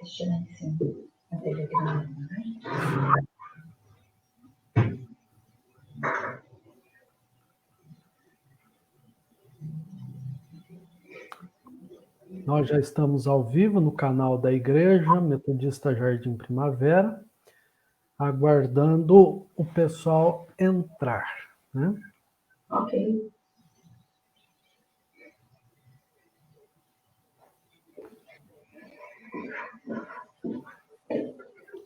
Deixa eu ver em cima. A TV aqui na minha, Nós já estamos ao vivo no canal da Igreja Metodista Jardim Primavera, aguardando o pessoal entrar, né? Ok.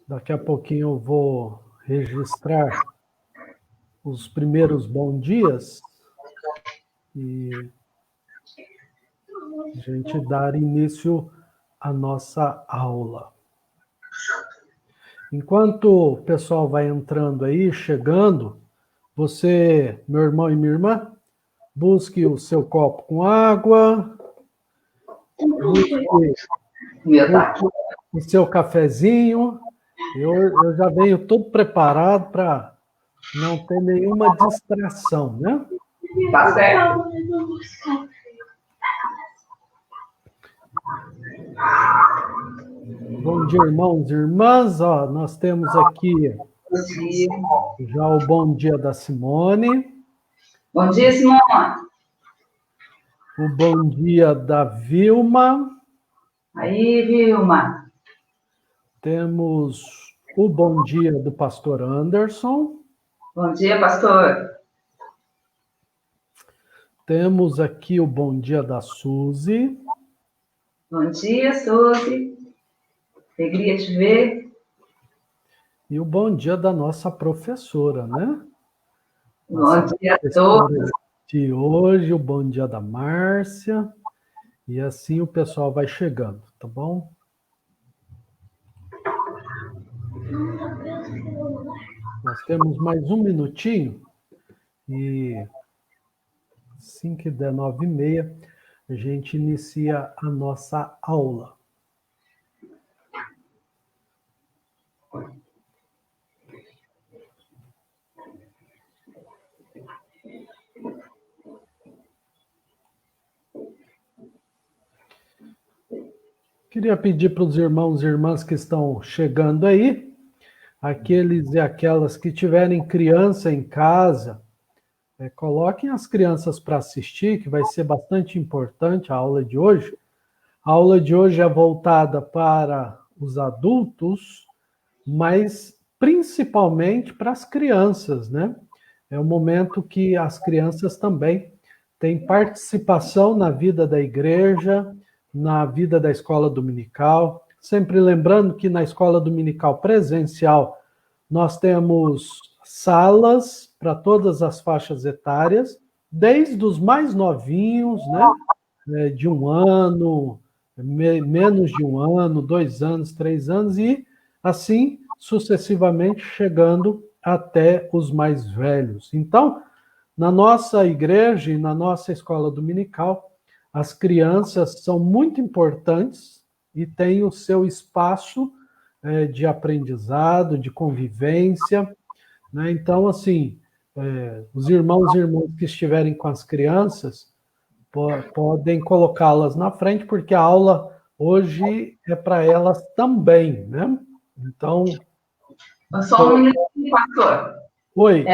Daqui a pouquinho eu vou registrar os primeiros bons dias e a gente dar início à nossa aula. Enquanto o pessoal vai entrando aí, chegando, você, meu irmão e minha irmã, busque o seu copo com água, busque o seu cafezinho. Eu já venho todo preparado para não ter nenhuma distração, né? Tá certo. Bom dia, irmãos e irmãs. Ó, nós temos aqui já o bom dia da Simone. Bom dia, Simone. O bom dia da Vilma. Aí, Vilma. Temos o bom dia do pastor Anderson. Bom dia, pastor. Temos aqui o bom dia da Suzy. Bom dia, Suzy. Alegria te ver. E o bom dia da nossa professora, né? Bom dia a todos. De hoje, o bom dia da Márcia. E assim o pessoal vai chegando, tá bom? Nós temos mais um minutinho e assim que der 9h30, a gente inicia a nossa aula. Queria pedir para os irmãos e irmãs que estão chegando aí, aqueles e aquelas que tiverem criança em casa, coloquem as crianças para assistir, que vai ser bastante importante a aula de hoje. A aula de hoje é voltada para os adultos, mas principalmente para as crianças, né? É um momento que as crianças também têm participação na vida da igreja, na vida da escola dominical. Sempre lembrando que na escola dominical presencial nós temos salas para todas as faixas etárias, desde os mais novinhos, né, de 1 ano, menos de 1 ano, 2 anos, 3 anos, e assim sucessivamente chegando até os mais velhos. Então, na nossa igreja e na nossa escola dominical, as crianças são muito importantes e têm o seu espaço de aprendizado, de convivência, né? Então, assim, os irmãos e irmãs que estiverem com as crianças podem colocá-las na frente, porque a aula hoje é para elas também, né? Então... Só um minutinho, pastor. Oi.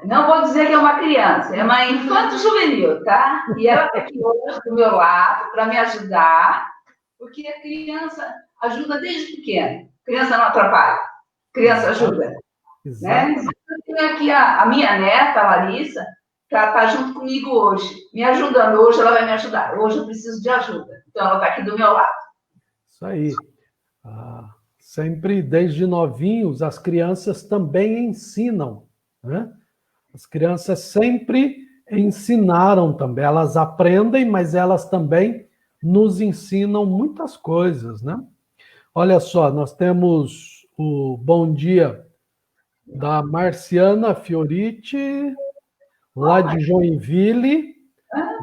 Não vou dizer que é uma criança, é uma infanto-juvenil, tá? E ela está aqui hoje do meu lado para me ajudar, porque a criança ajuda desde pequena. Criança não atrapalha, criança ajuda. Né? Eu tenho aqui a minha neta, a Larissa, que ela está junto comigo hoje, me ajudando. Hoje ela vai me ajudar. Hoje eu preciso de ajuda. Então ela está aqui do meu lado. Isso aí. Sempre desde novinhos, as crianças também ensinam, né? As crianças sempre ensinaram também. Elas aprendem, mas elas também nos ensinam muitas coisas, né? Olha só, nós temos o bom dia da Marciana Fioriti, lá de Joinville.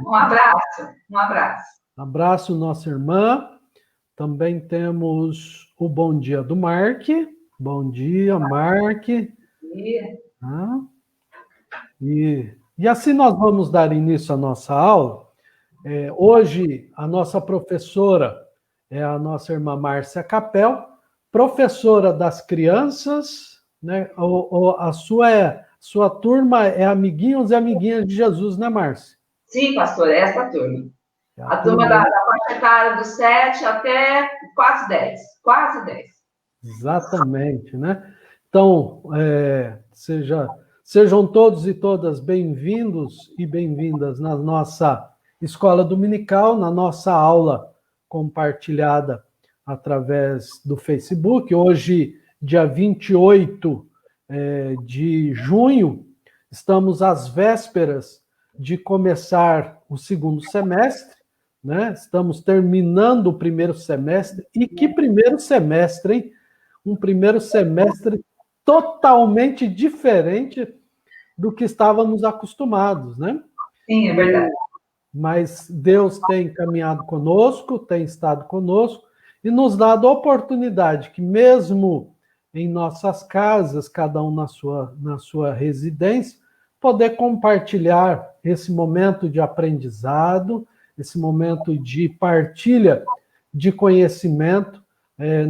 Um abraço, um abraço. Abraço, nossa irmã. Também temos o bom dia do Mark. Bom dia, Mark. Bom dia. E assim nós vamos dar início à nossa aula. Hoje, a nossa professora, é a nossa irmã Márcia Capel, professora das crianças, né? A sua turma é amiguinhos e amiguinhas de Jesus, né, Márcia? Sim, pastor, é essa turma. É A turma da faixa etária dos 7 até quase 10. Quase 10. Exatamente, né? Então, sejam todos e todas bem-vindos e bem-vindas na nossa escola dominical, na nossa aula compartilhada através do Facebook. Hoje, dia 28 de junho, estamos às vésperas de começar o segundo semestre, né? Estamos terminando o primeiro semestre. E que primeiro semestre, hein? Um primeiro semestre totalmente diferente do que estávamos acostumados, né? Sim, é verdade. Mas Deus tem caminhado conosco, tem estado conosco e nos dado a oportunidade que mesmo em nossas casas, cada um na sua residência, poder compartilhar esse momento de aprendizado, esse momento de partilha de conhecimento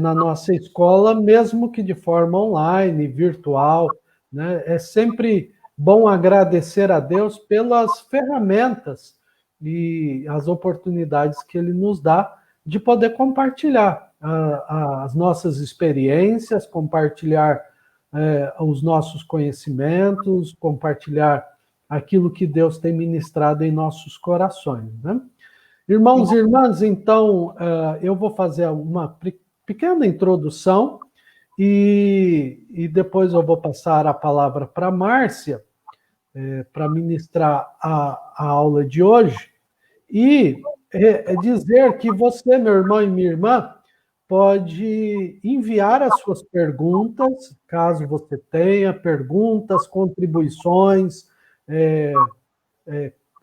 na nossa escola, mesmo que de forma online, virtual, né? É sempre bom agradecer a Deus pelas ferramentas e as oportunidades que Ele nos dá de poder compartilhar as nossas experiências, compartilhar os nossos conhecimentos, compartilhar aquilo que Deus tem ministrado em nossos corações, né? Irmãos e irmãs, então, eu vou fazer uma pequena introdução e depois eu vou passar a palavra para a Márcia, para ministrar a aula de hoje, e dizer que você, meu irmão e minha irmã, pode enviar as suas perguntas, caso você tenha perguntas, contribuições,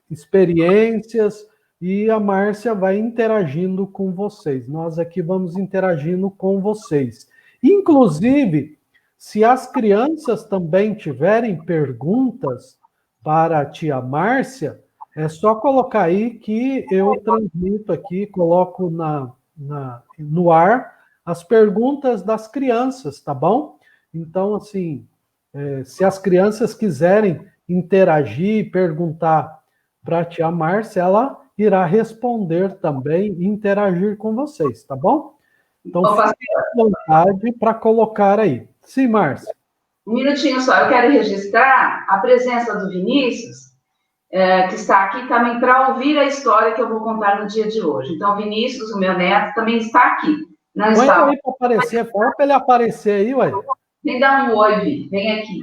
experiências, e a Márcia vai interagindo com vocês. Nós aqui vamos interagindo com vocês. Inclusive, se as crianças também tiverem perguntas para a tia Márcia, é só colocar aí que eu transmito aqui, coloco no ar as perguntas das crianças, tá bom? Então, assim, se as crianças quiserem interagir, perguntar para a tia Márcia, ela irá responder também e interagir com vocês, tá bom? Então, fique à vontade para colocar aí. Sim, Márcia. Um minutinho só, eu quero registrar a presença do Vinícius, que está aqui também para ouvir a história que eu vou contar no dia de hoje. Então, Vinícius, o meu neto, também está aqui. Não põe está... aí para aparecer, fala para ele aparecer aí, ué. Vem dar um oi, Vi, vem aqui.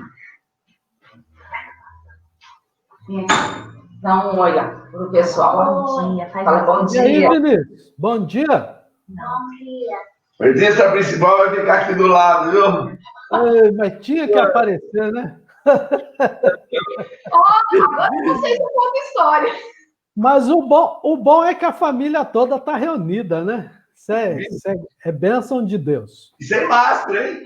Vem aqui. Dá um oi lá para o pessoal. Bom dia, fala bom dia. E aí, Vinícius? Bom dia. Bom dia. A presença principal vai ficar aqui do lado, viu? Mas tinha que aparecer, né? Agora eu não sei se eu conto história. Mas o bom é que a família toda está reunida, né? Isso é bênção de Deus. Isso é mastro, hein?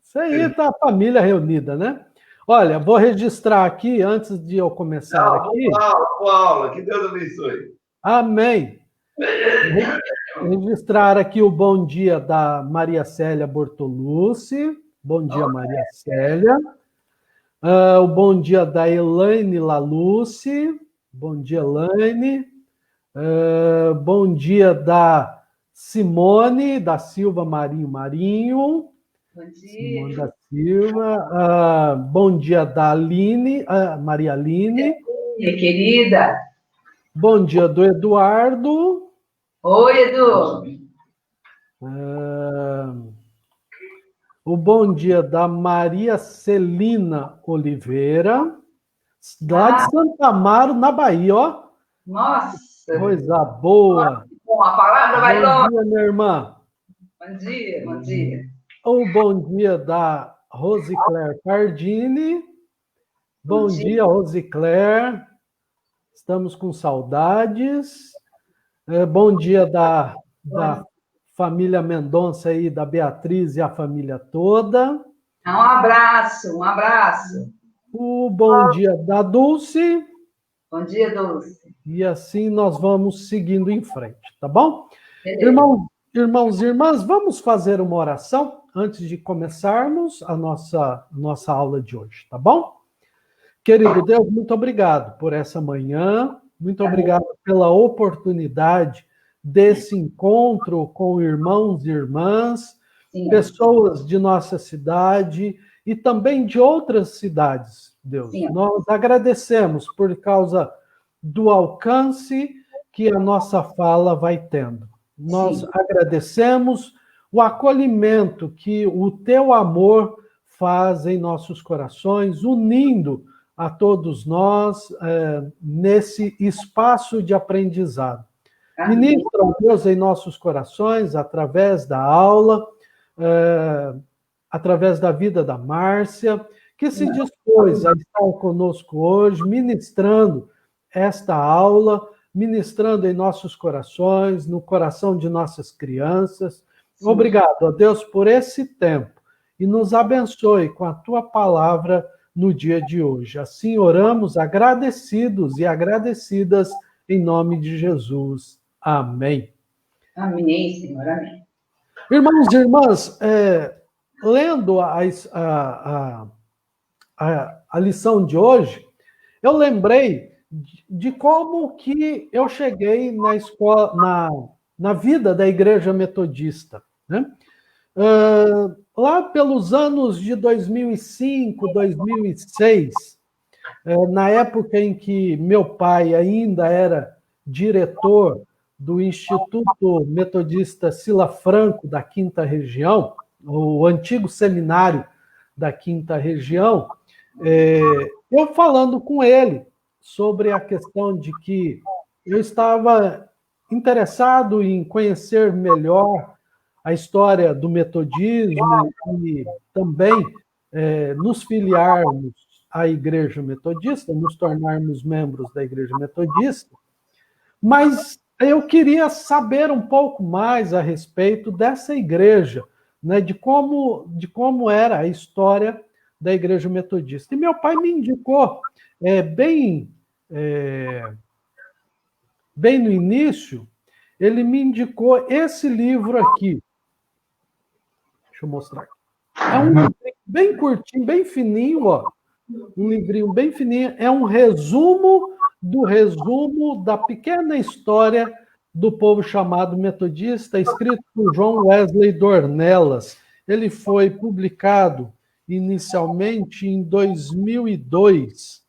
Isso aí está a família reunida, né? Olha, vou registrar aqui, antes de eu começar aqui... Paula, que Deus abençoe. Amém. Registrar aqui o bom dia da Maria Célia Bortolucci. Bom dia, Maria Célia. O bom dia da Elaine Laluce. Bom dia, Elaine. Bom dia da Simone da Silva Marinho. Bom dia. Simone da Silva. Bom dia da Aline, Maria Aline. Minha querida. Bom dia do Eduardo. Oi, Edu. O bom dia da Maria Celina Oliveira, lá de Santa Amaro, na Bahia, ó. Nossa. Coisa boa. Bom, a palavra vai longe. Bom dia, minha irmã. Bom dia, bom dia. O bom dia da Rosicler Pardini. Bom dia, Rosicler. Estamos com saudades. Bom dia da família Mendonça aí, da Beatriz e a família toda. Um abraço, um abraço. O bom dia da Dulce. Bom dia, Dulce. E assim nós vamos seguindo em frente, tá bom? Irmãos e irmãs, vamos fazer uma oração antes de começarmos a nossa aula de hoje, tá bom? Querido Deus, muito obrigado por essa manhã, muito obrigado pela oportunidade desse encontro com irmãos e irmãs, Sim. pessoas de nossa cidade e também de outras cidades, Deus. Sim. Nós agradecemos por causa do alcance que a nossa fala vai tendo. Nós agradecemos o acolhimento que o teu amor faz em nossos corações, unindo a todos nós nesse espaço de aprendizado. Ministra, Deus, em nossos corações, através da aula, através da vida da Márcia, que se dispôs a estar conosco hoje, ministrando esta aula, ministrando em nossos corações, no coração de nossas crianças. Sim. Obrigado, ó Deus, por esse tempo e nos abençoe com a tua palavra no dia de hoje. Assim oramos agradecidos e agradecidas em nome de Jesus. Amém. Amém, Senhor, amém. Irmãos e irmãs, lendo a lição de hoje, eu lembrei de como que eu cheguei na escola, na vida da Igreja Metodista, né? Lá pelos anos de 2005, 2006, na época em que meu pai ainda era diretor do Instituto Metodista Sila Franco, da Quinta Região, o antigo seminário da Quinta Região, eu falando com ele sobre a questão de que eu estava interessado em conhecer melhor a história do metodismo e também nos filiarmos à Igreja Metodista, nos tornarmos membros da Igreja Metodista, mas eu queria saber um pouco mais a respeito dessa igreja, né, de como era a história da Igreja Metodista. E meu pai me indicou, bem no início, ele me indicou esse livro aqui. Deixa eu mostrar aqui. É um livrinho bem curtinho, bem fininho, ó. Um livrinho bem fininho. É um resumo da pequena história do povo chamado metodista, escrito por João Wesley Dornelas. Ele foi publicado inicialmente em 2002,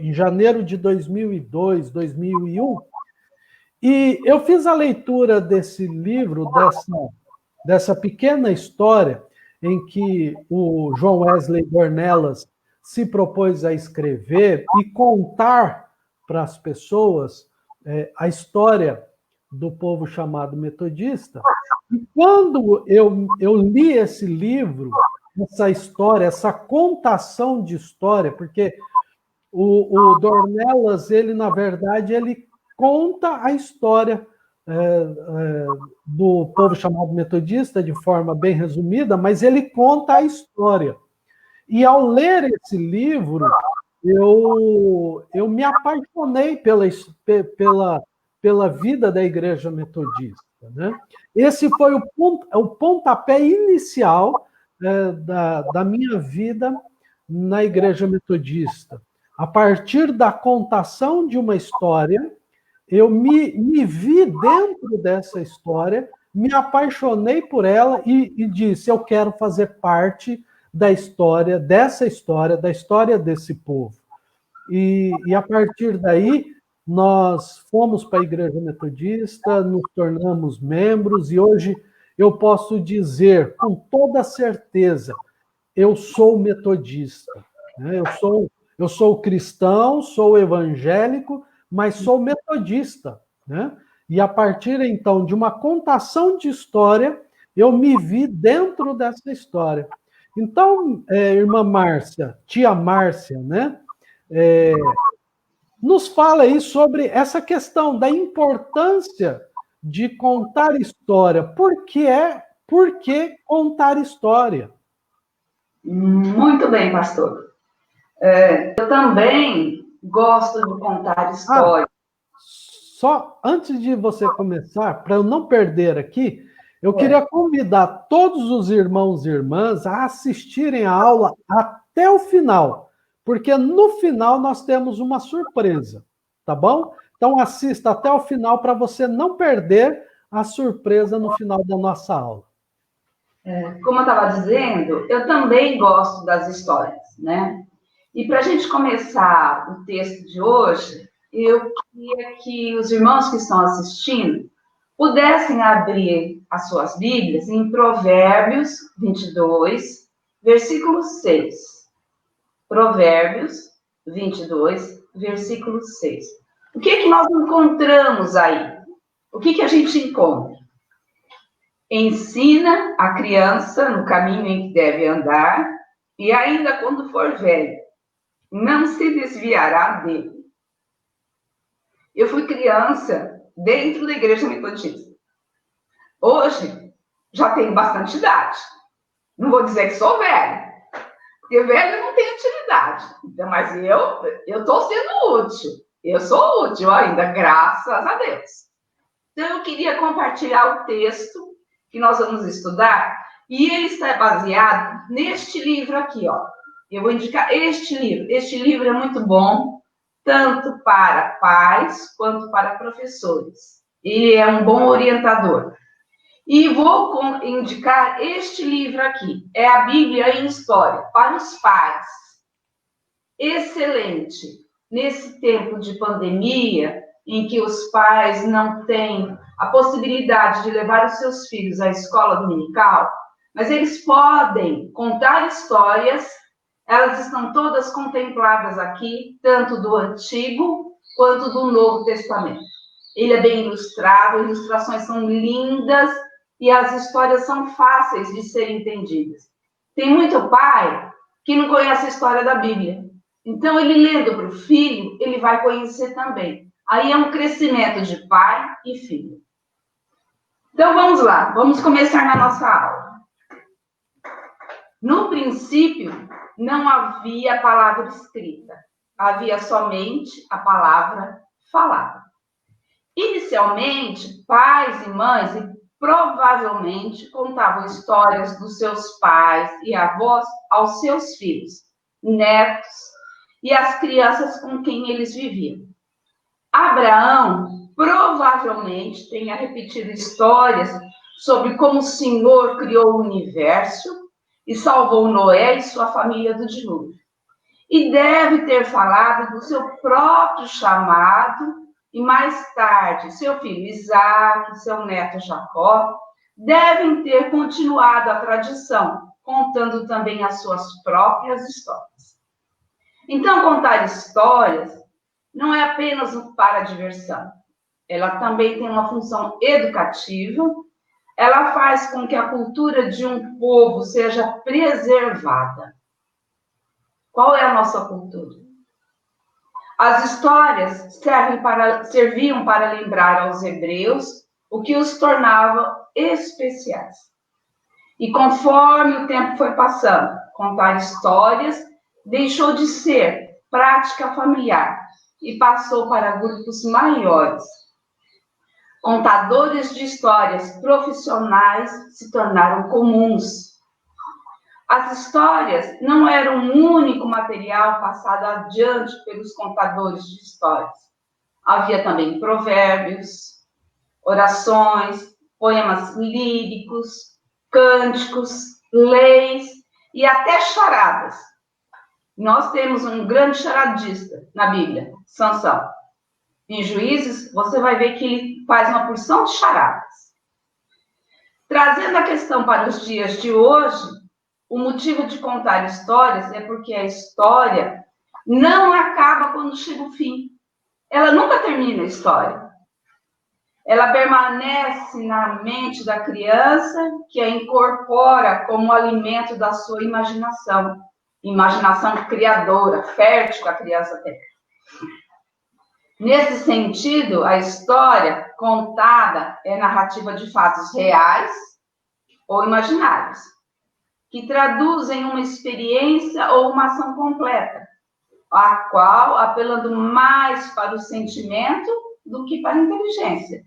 em janeiro de 2002, 2001, e eu fiz a leitura desse livro, dessa pequena história em que o João Wesley Dornelas se propôs a escrever e contar para as pessoas a história do povo chamado metodista. E quando eu li esse livro, essa história, essa contação de história, porque o Dornelas, ele, na verdade, ele conta a história do povo chamado metodista de forma bem resumida, mas ele conta a história. E ao ler esse livro, eu me apaixonei pela vida da Igreja Metodista, né? Esse foi o pontapé inicial da minha vida na Igreja Metodista. A partir da contação de uma história, eu me vi dentro dessa história, me apaixonei por ela e disse, eu quero fazer parte da história, da história desse povo. E a partir daí, nós fomos para a Igreja Metodista, nos tornamos membros, e hoje eu posso dizer com toda certeza, eu sou metodista, né? Eu sou cristão, sou evangélico, mas sou metodista, né? E a partir, então, de uma contação de história, eu me vi dentro dessa história. Então, irmã Márcia, tia Márcia, né? Nos fala aí sobre essa questão da importância de contar história. Por que contar história? Muito bem, pastor. Eu também gosto de contar história. Só antes de você começar, para eu não perder aqui, eu queria convidar todos os irmãos e irmãs a assistirem a aula até o final, porque no final nós temos uma surpresa, tá bom? Então assista até o final para você não perder a surpresa no final da nossa aula. Como eu estava dizendo, eu também gosto das histórias, né? E para a gente começar o texto de hoje, eu queria que os irmãos que estão assistindo pudessem abrir as suas Bíblias em Provérbios 22, versículo 6. Provérbios 22, versículo 6. O que que nós encontramos aí? O que que a gente encontra? Ensina a criança no caminho em que deve andar, e ainda quando for velho, não se desviará dele. Eu fui criança dentro da igreja metodista. Hoje, já tenho bastante idade. Não vou dizer que sou velho, porque velho não tem utilidade. Então, mas eu estou sendo útil. Eu sou útil ainda, graças a Deus. Então, eu queria compartilhar o texto que nós vamos estudar, e ele está baseado neste livro aqui, ó. Eu vou indicar este livro. Este livro é muito bom, tanto para pais quanto para professores. Ele é um bom orientador. E vou indicar este livro aqui. É a Bíblia em História, para os pais. Excelente. Nesse tempo de pandemia, em que os pais não têm a possibilidade de levar os seus filhos à escola dominical, mas eles podem contar histórias, elas estão todas contempladas aqui, tanto do Antigo quanto do Novo Testamento. Ele é bem ilustrado, as ilustrações são lindas e as histórias são fáceis de serem entendidas. Tem muito pai que não conhece a história da Bíblia. Então, ele lendo para o filho, ele vai conhecer também. Aí é um crescimento de pai e filho. Então, vamos lá. Vamos começar na nossa aula. No princípio, não havia palavra escrita. Havia somente a palavra falada. Inicialmente, pais e mães provavelmente contavam histórias dos seus pais e avós aos seus filhos, netos e às crianças com quem eles viviam. Abraão provavelmente tenha repetido histórias sobre como o Senhor criou o universo e salvou Noé e sua família do dilúvio. E deve ter falado do seu próprio chamado, e mais tarde seu filho Isaac, seu neto Jacó, devem ter continuado a tradição, contando também as suas próprias histórias. Então, contar histórias não é apenas para diversão. Ela também tem uma função educativa. Ela faz com que a cultura de um povo seja preservada. Qual é a nossa cultura? As histórias serviam para lembrar aos hebreus o que os tornava especiais. E conforme o tempo foi passando, contar histórias deixou de ser prática familiar e passou para grupos maiores. Contadores de histórias profissionais se tornaram comuns. As histórias não eram um único material passado adiante pelos contadores de histórias. Havia também provérbios, orações, poemas líricos, cânticos, leis e até charadas. Nós temos um grande charadista na Bíblia, Sansão. Em Juízes, você vai ver que ele faz uma porção de charadas. Trazendo a questão para os dias de hoje, o motivo de contar histórias é porque a história não acaba quando chega o fim. Ela nunca termina a história. Ela permanece na mente da criança, que a incorpora como alimento da sua imaginação. Imaginação criadora, fértil que a criança tem. Nesse sentido, a história contada é narrativa de fatos reais ou imaginários, que traduzem uma experiência ou uma ação completa, a qual, apelando mais para o sentimento do que para a inteligência.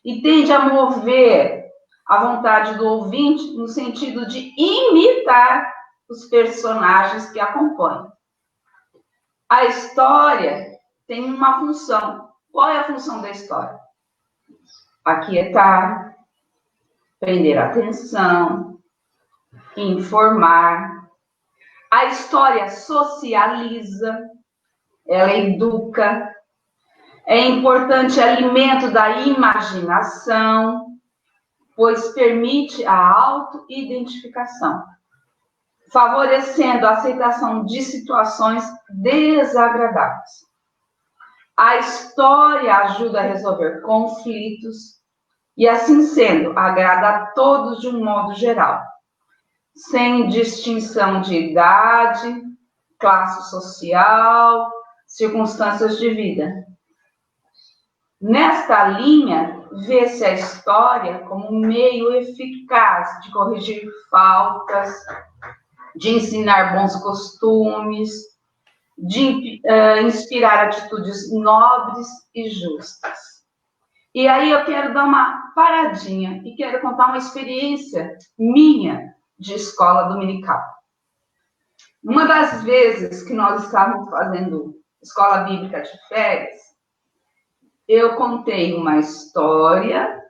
E tende a mover a vontade do ouvinte no sentido de imitar os personagens que acompanham. A história tem uma função. Qual é a função da história? Aquietar, prender a atenção, informar. A história socializa, ela educa, é importante alimento da imaginação, pois permite a autoidentificação, favorecendo a aceitação de situações desagradáveis. A história ajuda a resolver conflitos e, assim sendo, agrada a todos de um modo geral, sem distinção de idade, classe social, circunstâncias de vida. Nesta linha, vê-se a história como um meio eficaz de corrigir faltas, de ensinar bons costumes, de inspirar atitudes nobres e justas. E aí eu quero dar uma paradinha e quero contar uma experiência minha de escola dominical. Uma das vezes que nós estávamos fazendo escola bíblica de férias, eu contei uma história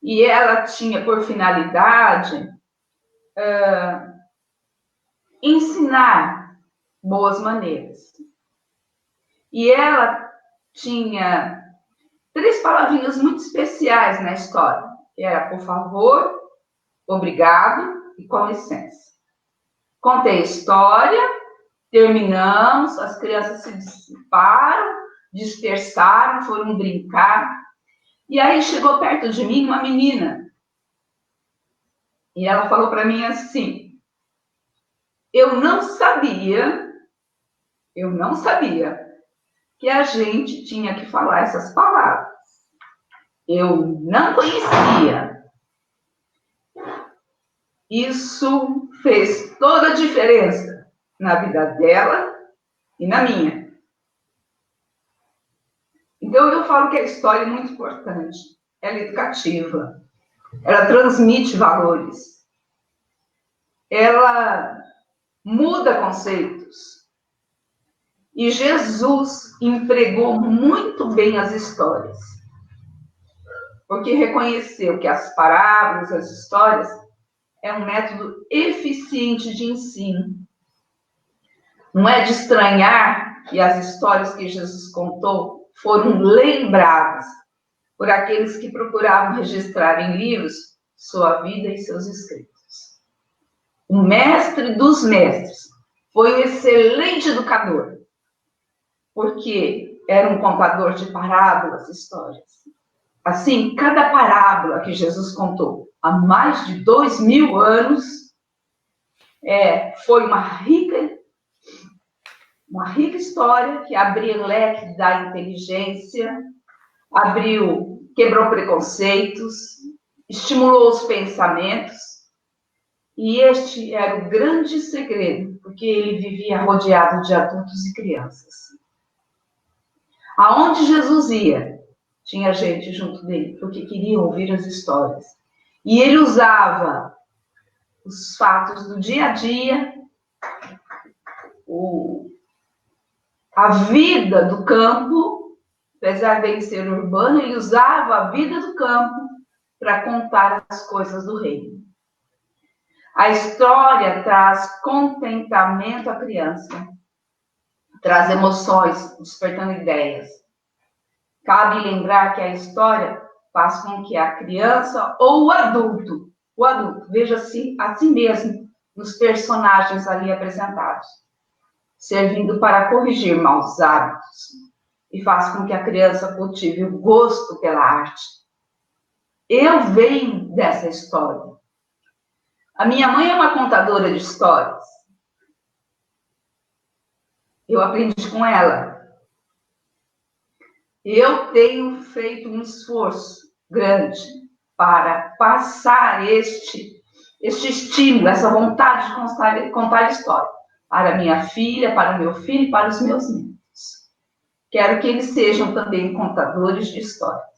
e ela tinha por finalidade ensinar boas maneiras. E ela tinha 3 palavrinhas muito especiais na história. Era por favor, obrigado e com licença. Contei a história, terminamos, as crianças se dissiparam, dispersaram, foram brincar. E aí chegou perto de mim uma menina. E ela falou para mim assim: eu não sabia que a gente tinha que falar essas palavras. Eu não conhecia. Isso fez toda a diferença na vida dela e na minha. Então, eu falo que a história é muito importante. Ela é educativa. Ela transmite valores. Ela muda conceitos. E Jesus empregou muito bem as histórias. Porque reconheceu que as parábolas, as histórias, é um método eficiente de ensino. Não é de estranhar que as histórias que Jesus contou foram lembradas por aqueles que procuravam registrar em livros sua vida e seus escritos. O mestre dos mestres foi um excelente educador, porque era um contador de parábolas, histórias. Assim, cada parábola que Jesus contou há mais de 2000 anos foi uma rica história que abriu leque da inteligência, quebrou preconceitos, estimulou os pensamentos, e este era o grande segredo, porque ele vivia rodeado de adultos e crianças. Aonde Jesus ia, tinha gente junto dele, porque queriam ouvir as histórias. E ele usava os fatos do dia a dia, a vida do campo, apesar dele ser urbano, ele usava a vida do campo para contar as coisas do reino. A história traz contentamento à criança, traz emoções, despertando ideias. Cabe lembrar que a história faz com que a criança ou o adulto veja-se a si mesmo nos personagens ali apresentados, servindo para corrigir maus hábitos e faz com que a criança cultive o gosto pela arte. Eu venho dessa história. A minha mãe é uma contadora de histórias. Eu aprendi com ela. Eu tenho feito um esforço grande para passar este estímulo, essa vontade de contar história para minha filha, para meu filho e para os meus netos. quero que eles sejam também contadores de histórias.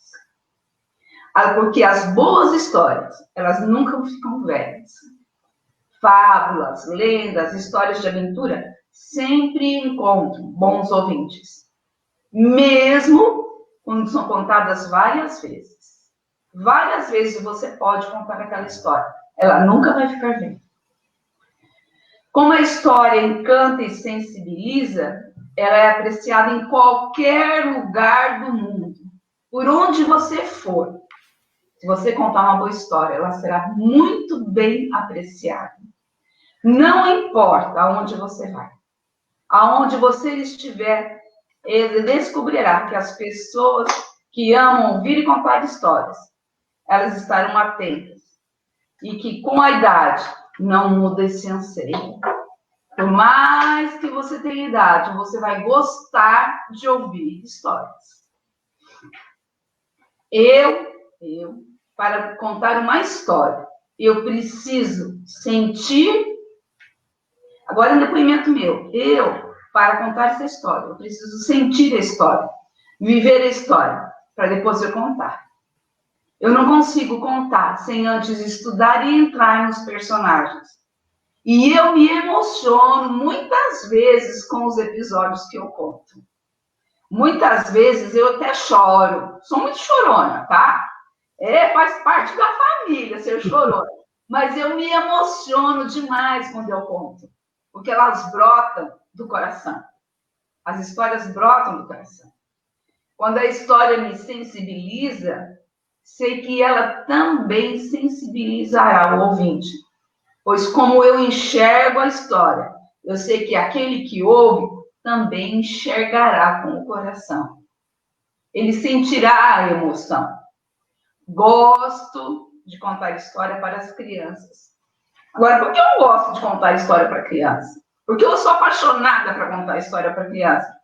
Porque as boas histórias, elas nunca ficam velhas. Fábulas, lendas, histórias de aventura sempre encontram bons ouvintes. Mesmo quando são contadas várias vezes. Várias vezes você pode contar aquela história. Ela nunca vai ficar velha. Como a história encanta e sensibiliza, ela é apreciada em qualquer lugar do mundo. Por onde você for. Se você contar uma boa história, ela será muito bem apreciada. Não importa aonde você vai. Aonde você estiver, ele descobrirá que as pessoas que amam ouvir e contar histórias, elas estarão atentas. E que com a idade não muda esse anseio. Por mais que você tenha idade, você vai gostar de ouvir histórias. Para contar uma história, eu preciso sentir. Agora é um depoimento meu. Para contar essa história, eu preciso sentir a história, viver a história, para depois eu contar. Eu não consigo contar sem antes estudar e entrar nos personagens. E eu me emociono muitas vezes com os episódios que eu conto. Muitas vezes eu até choro. Sou muito chorona, tá? Faz parte da família ser chorona. Mas eu me emociono demais quando eu conto. Porque elas brotam do coração. As histórias brotam do coração. Quando a história me sensibiliza, sei que ela também sensibilizará o ouvinte. Pois como eu enxergo a história, eu sei que aquele que ouve também enxergará com o coração. Ele sentirá a emoção. Gosto de contar história para as crianças. Agora, por que eu gosto de contar história para criança? Porque eu sou apaixonada para contar história para criança.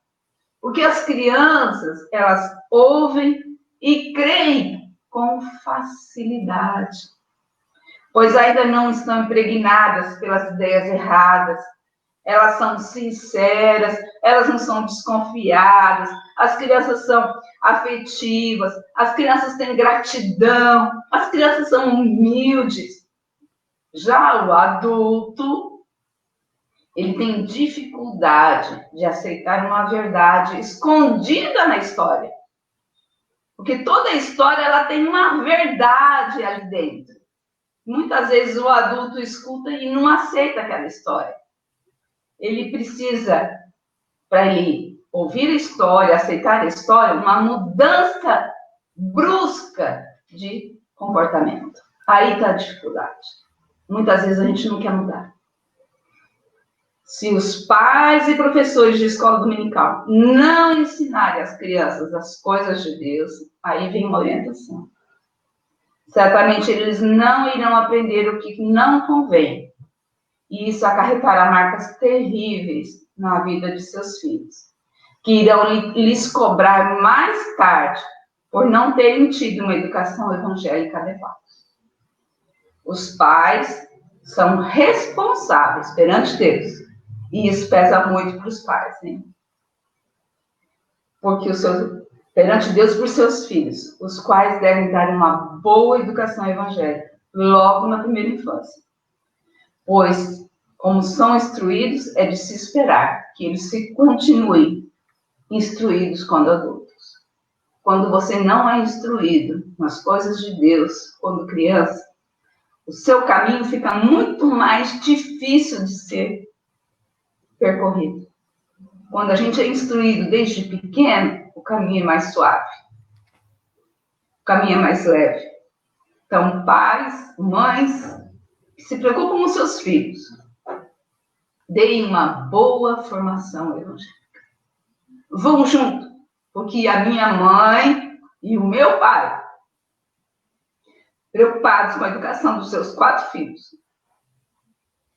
Porque as crianças, elas ouvem e creem com facilidade. Pois ainda não estão impregnadas pelas ideias erradas. Elas são sinceras, elas não são desconfiadas. As crianças são afetivas, as crianças têm gratidão, as crianças são humildes. Já o adulto, ele tem dificuldade de aceitar uma verdade escondida na história. Porque toda história, ela tem uma verdade ali dentro. Muitas vezes o adulto escuta e não aceita aquela história. Ele precisa, para ele ouvir a história, aceitar a história, uma mudança brusca de comportamento. Aí está a dificuldade. Muitas vezes a gente não quer mudar. Se os pais e professores de escola dominical não ensinarem às crianças as coisas de Deus, aí vem uma orientação. Certamente eles não irão aprender o que não convém. E isso acarretará marcas terríveis na vida de seus filhos, que irão lhes cobrar mais tarde por não terem tido uma educação evangélica adequada. Os pais são responsáveis perante Deus. E isso pesa muito para os pais, né? Porque perante Deus por seus filhos, os quais devem dar uma boa educação evangélica logo na primeira infância. Pois, como são instruídos, é de se esperar que eles se continuem instruídos quando adultos. Quando você não é instruído nas coisas de Deus, quando criança, o seu caminho fica muito mais difícil de ser percorrido. Quando a gente é instruído desde pequeno, o caminho é mais suave. O caminho é mais leve. Então, pais, mães, que se preocupam com seus filhos, deem uma boa formação evangélica. Vão junto, porque a minha mãe e o meu pai, preocupados com a educação dos seus 4 filhos,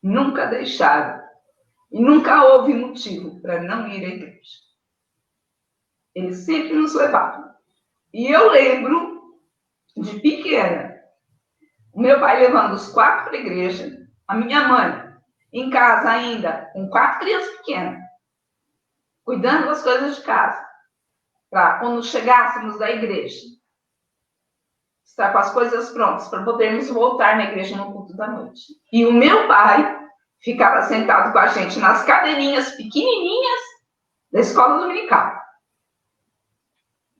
nunca deixaram e nunca houve motivo para não ir à igreja. Eles sempre nos levavam. E eu lembro, de pequena, o meu pai levando os 4 para a igreja, a minha mãe em casa ainda, com 4 crianças pequenas, cuidando das coisas de casa. para quando chegássemos da igreja, estar com as coisas prontas para podermos voltar na igreja no culto da noite. E o meu pai ficava sentado com a gente nas cadeirinhas pequenininhas da escola dominical,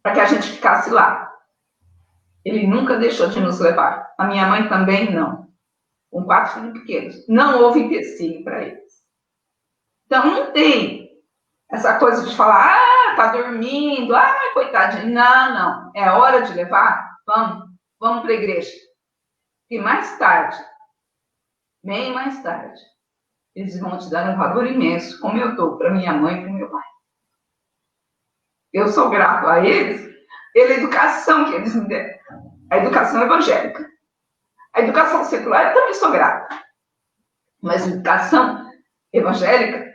para que a gente ficasse lá. Ele nunca deixou de nos levar. A minha mãe também não. Com 4 filhos pequenos. Não houve empecilho para eles. Então, não tem essa coisa de falar, tá dormindo, coitadinho. Não. É hora de levar? Vamos para a igreja. E mais tarde, bem mais tarde, eles vão te dar um valor imenso, como eu dou para minha mãe e para o meu pai. Eu sou grato a eles pela educação que eles me deram. A educação evangélica. A educação secular eu também sou grata. Mas a educação evangélica,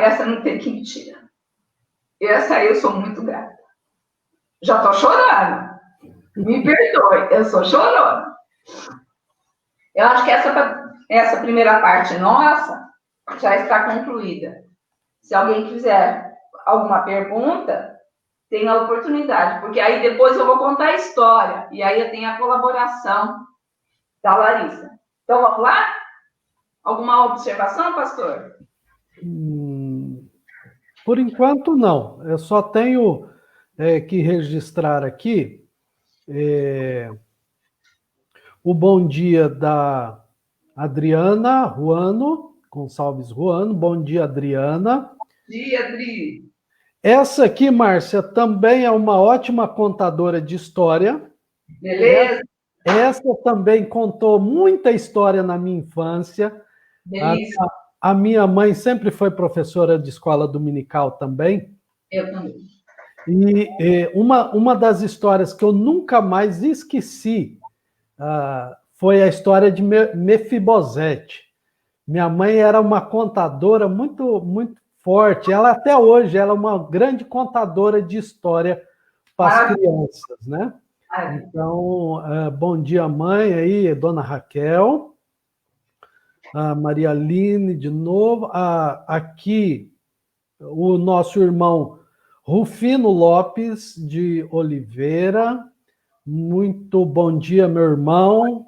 essa não tem que me tirar. Essa eu sou muito grata. Já estou chorando. Me perdoe, eu sou chorona. Eu acho que essa primeira parte nossa já está concluída. Se alguém quiser alguma pergunta, tem a oportunidade, porque aí depois eu vou contar a história, e aí eu tenho a colaboração da Larissa. Então, vamos lá? Alguma observação, pastor? Por enquanto, não. Eu só tenho que registrar aqui o bom dia da Adriana Ruano, Gonçalves Ruano. Bom dia, Adriana. Bom dia, Adri. Essa aqui, Márcia, também é uma ótima contadora de história. Beleza? Essa também contou muita história na minha infância. Delícia. A minha mãe sempre foi professora de escola dominical também. Eu também. E uma das histórias que eu nunca mais esqueci foi a história de Mefibosete. Minha mãe era uma contadora muito, muito forte. Ela até hoje ela é uma grande contadora de história para as crianças, né? Então, bom dia, mãe, aí, dona Raquel, a Maria Aline de novo, aqui o nosso irmão Rufino Lopes de Oliveira. Muito bom dia, meu irmão,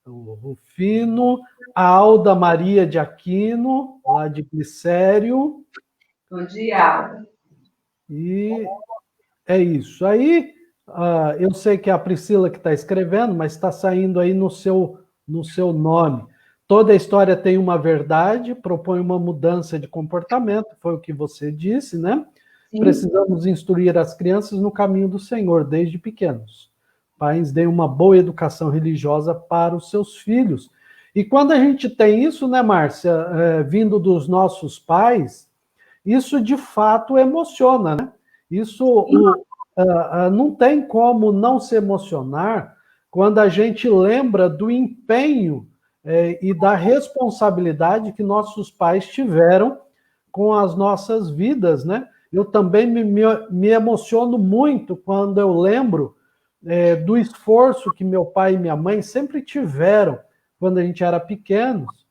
o Rufino. A Alda Maria de Aquino, lá de Glicério. Bom dia, Alda. E é isso. Aí, eu sei que é a Priscila que está escrevendo, mas está saindo aí no seu nome. Toda a história tem uma verdade, propõe uma mudança de comportamento, foi o que você disse, né? Sim. Precisamos instruir as crianças no caminho do Senhor, desde pequenos. Pais, deem uma boa educação religiosa para os seus filhos. E quando a gente tem isso, né, Márcia, vindo dos nossos pais, isso de fato emociona, né? Isso não tem como não se emocionar quando a gente lembra do empenho e da responsabilidade que nossos pais tiveram com as nossas vidas, né? Eu também me emociono muito quando eu lembro do esforço que meu pai e minha mãe sempre tiveram quando a gente era pequenos.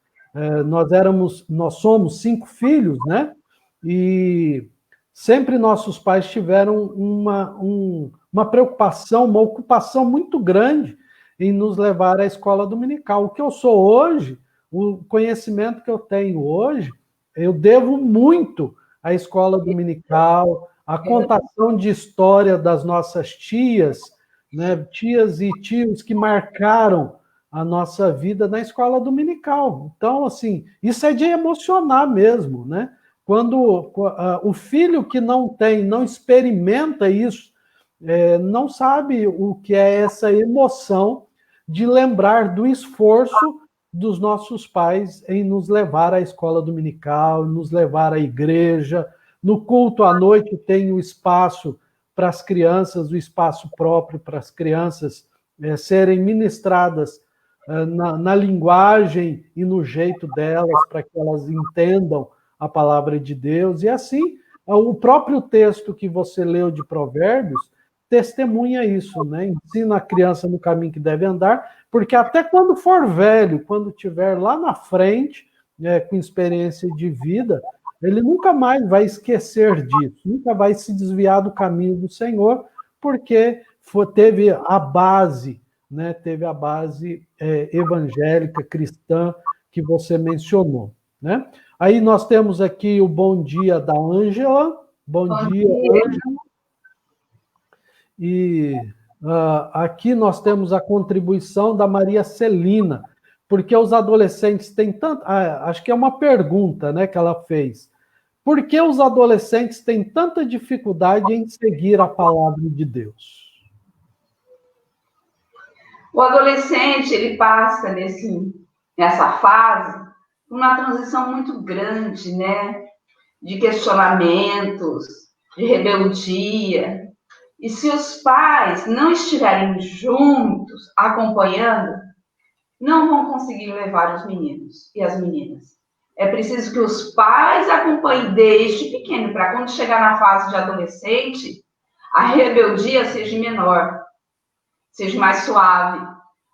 Nós somos 5 filhos, né? E sempre nossos pais tiveram uma preocupação, uma ocupação muito grande em nos levar à escola dominical. O que eu sou hoje, o conhecimento que eu tenho hoje, eu devo muito à escola dominical, à contação de história das nossas tias, né? Tias e tios que marcaram a nossa vida na escola dominical. Então, assim, isso é de emocionar mesmo, né? Quando o filho que não experimenta isso, não sabe o que é essa emoção de lembrar do esforço dos nossos pais em nos levar à escola dominical, nos levar à igreja. No culto à noite tem o espaço para as crianças, o espaço próprio para as crianças serem ministradas na linguagem e no jeito delas, para que elas entendam a palavra de Deus. E assim, o próprio texto que você leu de Provérbios testemunha isso, né? Ensina a criança no caminho que deve andar, porque até quando for velho, quando estiver lá na frente, com experiência de vida, ele nunca mais vai esquecer disso, nunca vai se desviar do caminho do Senhor, porque teve a base, né? Teve a base evangélica, cristã, que você mencionou, né? Aí nós temos aqui o bom dia da Ângela. Bom dia, Ângela. E aqui nós temos a contribuição da Maria Celina, porque os adolescentes têm tanto... acho que é uma pergunta, né, que ela fez. Por que os adolescentes têm tanta dificuldade em seguir a palavra de Deus? O adolescente, ele passa nessa fase uma transição muito grande, né? De questionamentos, de rebeldia. E se os pais não estiverem juntos, acompanhando, não vão conseguir levar os meninos e as meninas. É preciso que os pais acompanhem desde pequeno, para quando chegar na fase de adolescente, a rebeldia seja menor, seja mais suave.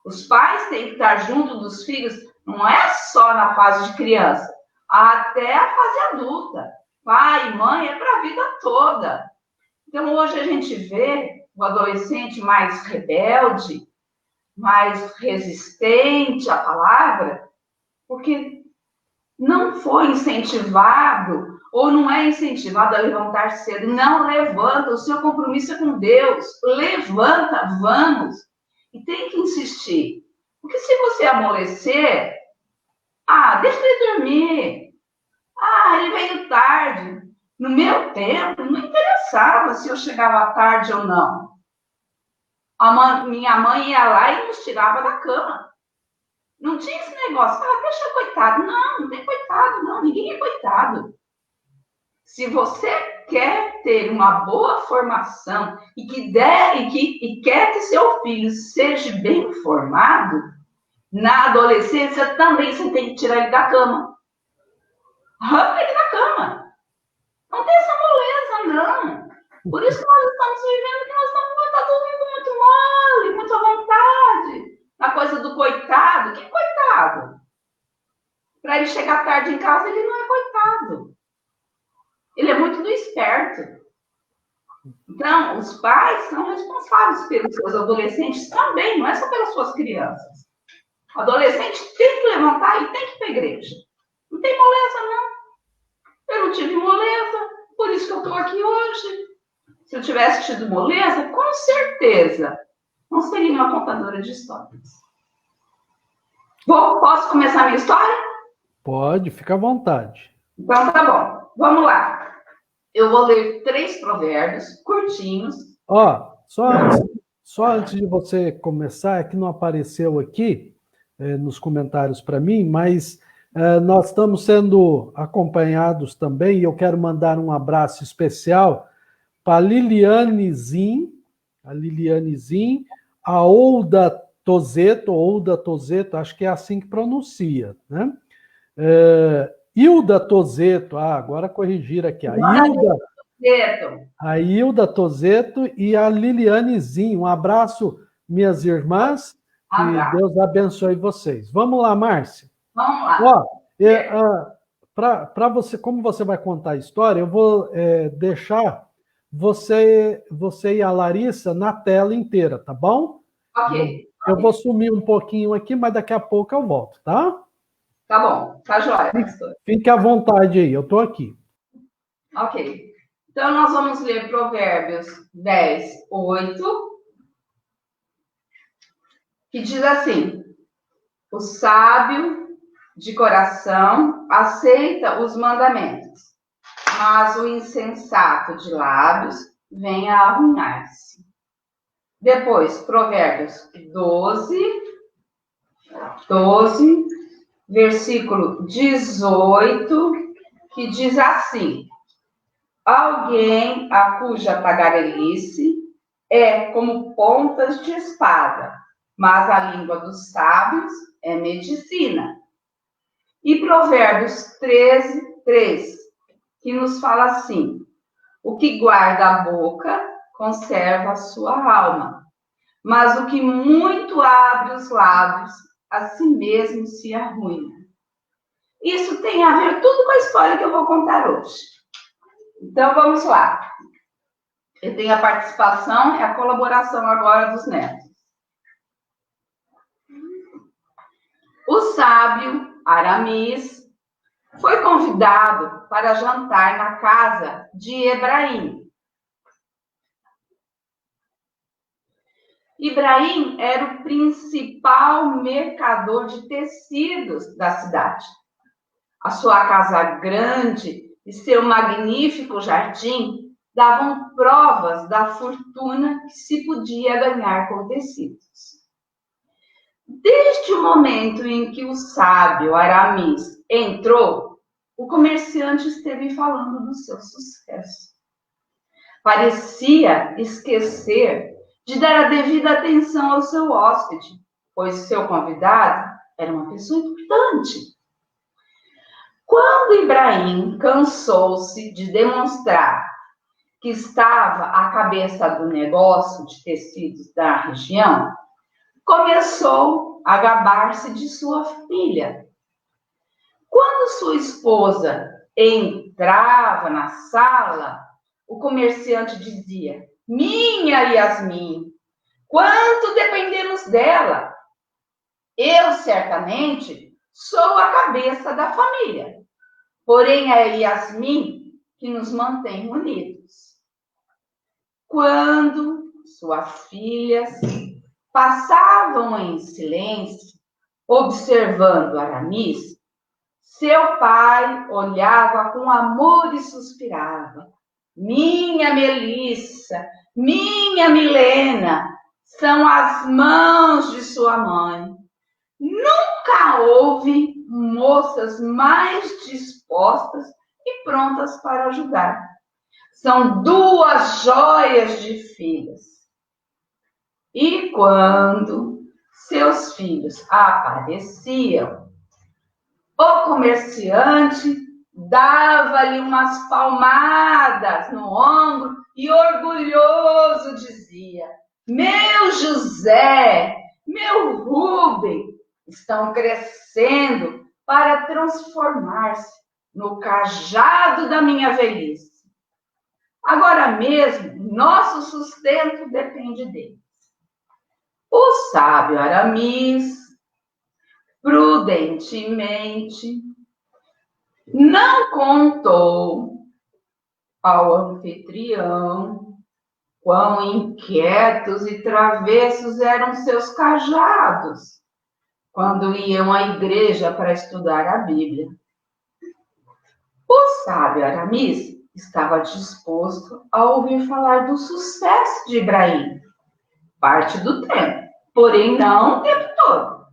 Os pais têm que estar junto dos filhos, não é só na fase de criança, até a fase adulta. Pai e mãe é para a vida toda. Então, hoje a gente vê o adolescente mais rebelde, mais resistente à palavra, porque não foi incentivado, ou não é incentivado a levantar cedo. Não levanta, o seu compromisso é com Deus. Levanta, vamos. E tem que insistir. Porque se você amolecer, deixa ele dormir. Ele veio tarde. No meu tempo, não interessava se eu chegava tarde ou não. Minha mãe ia lá e nos tirava da cama. Não tinha esse negócio, deixa coitado. Não, não tem coitado, não. Ninguém é coitado. Se você quer ter uma boa formação e quer que seu filho seja bem formado, na adolescência também você tem que tirar ele da cama. Arranca ele da cama. Não tem essa moleza, não. Por isso que nós estamos vivendo que nós estamos tá todo mundo muito mole, muito à vontade. A coisa do coitado, que coitado? Para ele chegar tarde em casa, ele não é coitado. Ele é muito do esperto. Então, os pais são responsáveis pelos seus adolescentes também, não é só pelas suas crianças. O adolescente tem que levantar e tem que ir para a igreja. Não tem moleza, não. Eu não tive moleza, por isso que eu estou aqui hoje. Se eu tivesse tido moleza, com certeza, não seria uma contadora de histórias. Posso começar a minha história? Pode, fica à vontade. Então, tá bom. Vamos lá. Eu vou ler 3 provérbios curtinhos. Só antes de você começar, é que não apareceu aqui nos comentários para mim, mas nós estamos sendo acompanhados também, e eu quero mandar um abraço especial para a Liliane Zin, a Olda Tozeto, acho que é assim que pronuncia, né? Hilda Tozeto, agora corrigir aqui, a Hilda Tozeto e a Liliane Zin. Um abraço, minhas irmãs, que Deus abençoe vocês. Vamos lá, Márcia. Vamos lá. Para você, como você vai contar a história, eu vou deixar você e a Larissa na tela inteira, tá bom? Ok. Eu vou sumir um pouquinho aqui, mas daqui a pouco eu volto, tá? Tá bom, tá jóia, pastor. Fique à vontade aí, eu tô aqui. Ok. Então, nós vamos ler Provérbios 10, 8, que diz assim: o sábio de coração aceita os mandamentos, mas o insensato de lábios vem a arruinar-se. Depois, Provérbios 12, versículo 18, que diz assim: alguém a cuja tagarelice é como pontas de espada, mas a língua dos sábios é medicina. E Provérbios 13, 3, que nos fala assim: o que guarda a boca conserva a sua alma, mas o que muito abre os lábios, a si mesmo se arruina. Isso tem a ver tudo com a história que eu vou contar hoje. Então, vamos lá. Eu tenho a participação e a colaboração agora dos netos. O sábio Aramis foi convidado para jantar na casa de Ibrahim. Ibrahim era o principal mercador de tecidos da cidade. A sua casa grande e seu magnífico jardim davam provas da fortuna que se podia ganhar com tecidos. Desde o momento em que o sábio Aramis entrou, o comerciante esteve falando do seu sucesso. Parecia esquecer de dar a devida atenção ao seu hóspede, pois seu convidado era uma pessoa importante. Quando Ibrahim cansou-se de demonstrar que estava à cabeça do negócio de tecidos da região, começou a gabar-se de sua filha. Quando sua esposa entrava na sala, o comerciante dizia: "Minha Yasmin, quanto dependemos dela? Eu, certamente, sou a cabeça da família, porém é Yasmin que nos mantém unidos." Quando suas filhas passavam em silêncio, observando Aramis, seu pai olhava com amor e suspirava: "Minha Melissa, minha Milena, são as mãos de sua mãe. Nunca houve moças mais dispostas e prontas para ajudar. São duas joias de filhas." E quando seus filhos apareciam, o comerciante dava-lhe umas palmadas no ombro e orgulhoso dizia: "Meu José, meu Rubem, estão crescendo para transformar-se no cajado da minha velhice. Agora mesmo, nosso sustento depende deles." O sábio Aramis, prudentemente, não contou ao anfitrião quão inquietos e travessos eram seus cajados quando iam à igreja para estudar a Bíblia. O sábio Aramis estava disposto a ouvir falar do sucesso de Ibrahim, parte do tempo, porém não o tempo todo.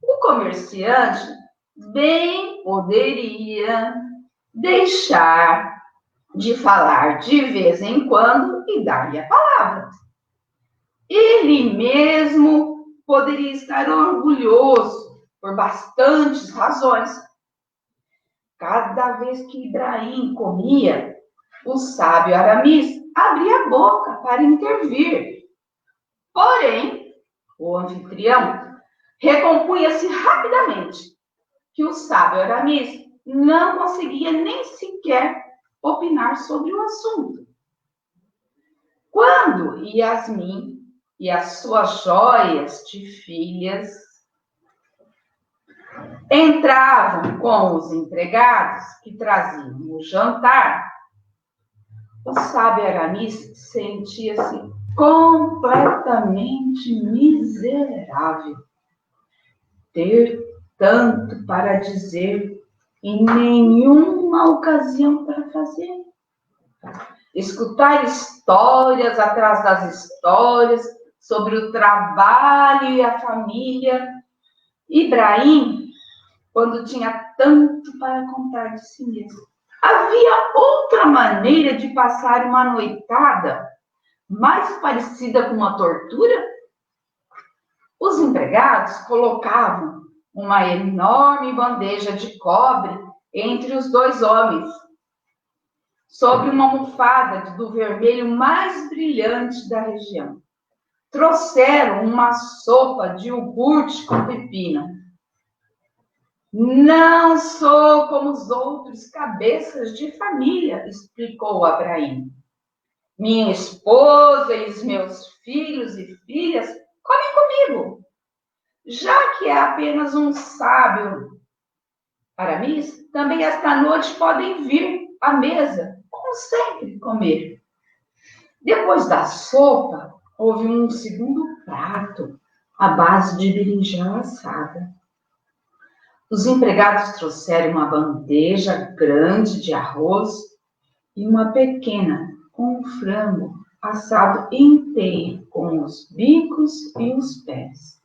O comerciante bem poderia deixar de falar de vez em quando e dar-lhe a palavra. Ele mesmo poderia estar orgulhoso por bastantes razões. Cada vez que Ibrahim comia, o sábio Aramis abria a boca para intervir. Porém, o anfitrião recompunha-se rapidamente que o sábio Aramis não conseguia nem sequer opinar sobre o assunto. Quando Yasmin e as suas joias de filhas entravam com os empregados que traziam o jantar, o sábio Aramis sentia-se completamente miserável. Ter tanto para dizer e nenhuma ocasião para fazer. Escutar histórias atrás das histórias sobre o trabalho e a família. Ibrahim, quando tinha tanto para contar de si mesmo. Havia outra maneira de passar uma noitada mais parecida com uma tortura? Os empregados colocavam uma enorme bandeja de cobre entre os dois homens, sobre uma almofada do vermelho mais brilhante da região. Trouxeram uma sopa de iogurte com pepino. Não sou como os outros cabeças de família, explicou Abraim. Minha esposa e os meus filhos e filhas comem comigo. Já que é apenas um sábio Aramis, também esta noite podem vir à mesa, como sempre, comer. Depois da sopa, houve um segundo prato, à base de berinjela assada. Os empregados trouxeram uma bandeja grande de arroz e uma pequena com um frango assado inteiro, com os bicos e os pés.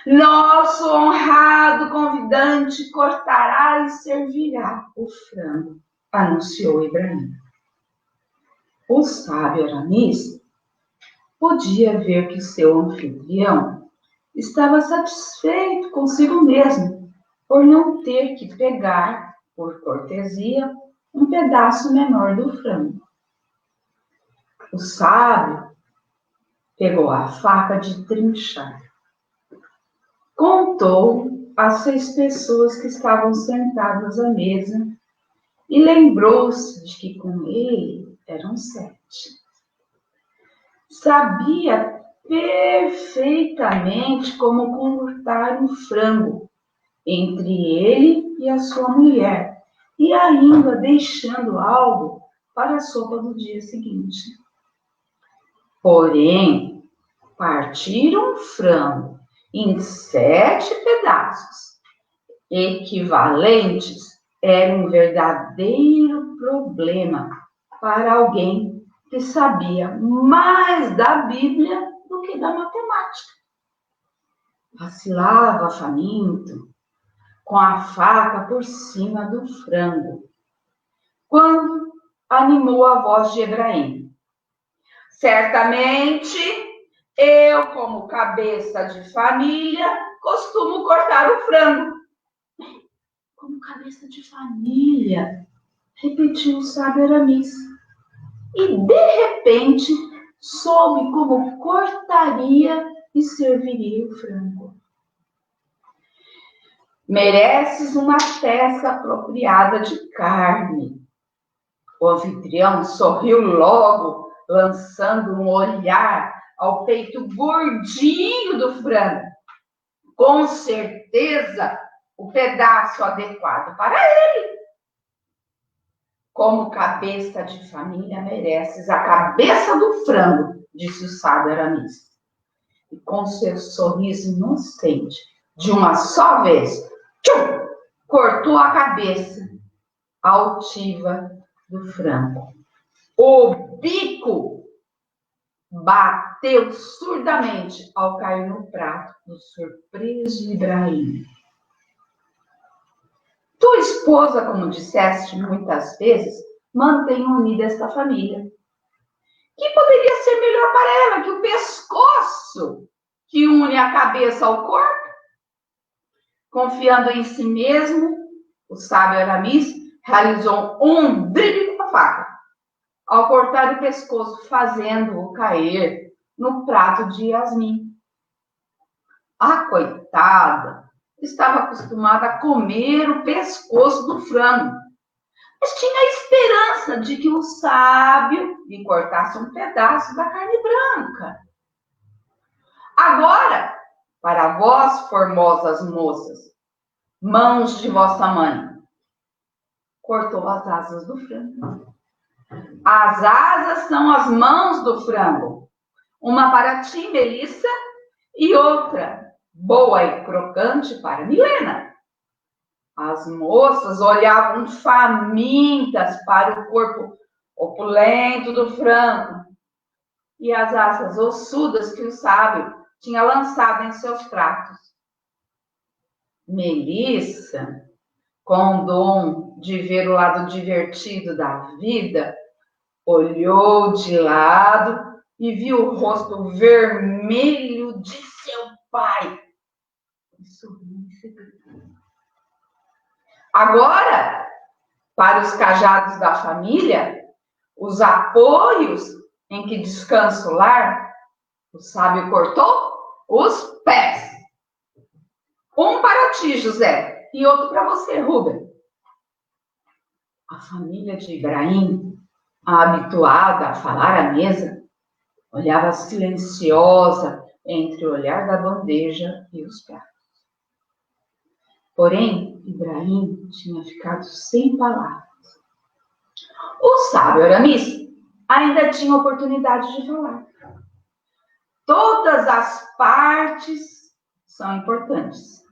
Nosso honrado convidante cortará e servirá o frango, anunciou Ibrahim. O sábio Aramis podia ver que seu anfitrião estava satisfeito consigo mesmo por não ter que pegar, por cortesia, um pedaço menor do frango. O sábio pegou a faca de trinchar. Contou as 6 pessoas que estavam sentadas à mesa e lembrou-se de que com ele eram 7. Sabia perfeitamente como cortar um frango entre ele e a sua mulher, e ainda deixando algo para a sopa do dia seguinte. Porém, partiram o frango em 7 pedaços, equivalentes, era um verdadeiro problema para alguém que sabia mais da Bíblia do que da matemática. Vacilava faminto, com a faca por cima do frango, quando animou a voz de Ibrahim. Certamente, eu, como cabeça de família, costumo cortar o frango. Como cabeça de família, repetiu o sábio Aramis. E, de repente, soube como cortaria e serviria o frango. Mereces uma peça apropriada de carne. O anfitrião sorriu logo, lançando um olhar ao peito gordinho do frango. Com certeza, o pedaço adequado para ele. Como cabeça de família, mereces a cabeça do frango, disse o sábio Aramis. E com seu sorriso inocente, de uma só vez, tchum, cortou a cabeça altiva do frango. O bico bateu surdamente ao cair no prato do surpreso Ibrahim. Tua esposa, como disseste muitas vezes, mantém unida esta família. Que poderia ser melhor para ela que o pescoço que une a cabeça ao corpo? Confiando em si mesmo, o sábio Aramis realizou um drible com a faca, ao cortar o pescoço, fazendo-o cair no prato de Yasmin. A coitada estava acostumada a comer o pescoço do frango, mas tinha a esperança de que o sábio lhe cortasse um pedaço da carne branca. Agora, para vós, formosas moças, mãos de vossa mãe, cortou as asas do frango. As asas são as mãos do frango. Uma para ti, Melissa, e outra, boa e crocante, para Milena. As moças olhavam famintas para o corpo opulento do frango e as asas ossudas que o sábio tinha lançado em seus pratos. Melissa, com o dom de ver o lado divertido da vida, olhou de lado e viu o rosto vermelho de seu pai. E sorriu em segredo. Agora, para os cajados da família, os apoios em que descansa o lar, o sábio cortou os pés. Um para ti, José, e outro para você, Rubem. A família de Ibrahim, habituada a falar à mesa, olhava silenciosa entre o olhar da bandeja e os pratos. Porém, Ibrahim tinha ficado sem palavras. O sábio Aramis ainda tinha oportunidade de falar. Todas as partes são importantes.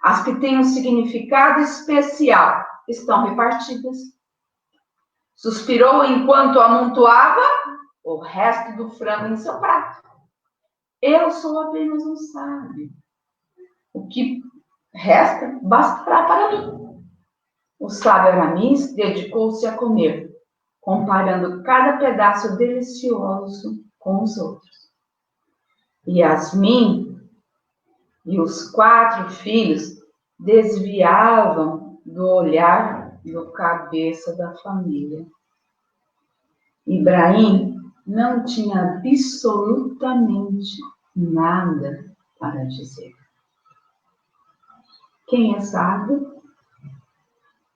As que têm um significado especial estão repartidas. Suspirou enquanto amontoava o resto do frango em seu prato. Eu sou apenas um sábio. O que resta bastará para mim. O sábio Aramis dedicou-se a comer, comparando cada pedaço delicioso com os outros. Yasmin e os 4 filhos desviavam do olhar do cabeça da família. Ibrahim não tinha absolutamente nada para dizer. Quem é sábio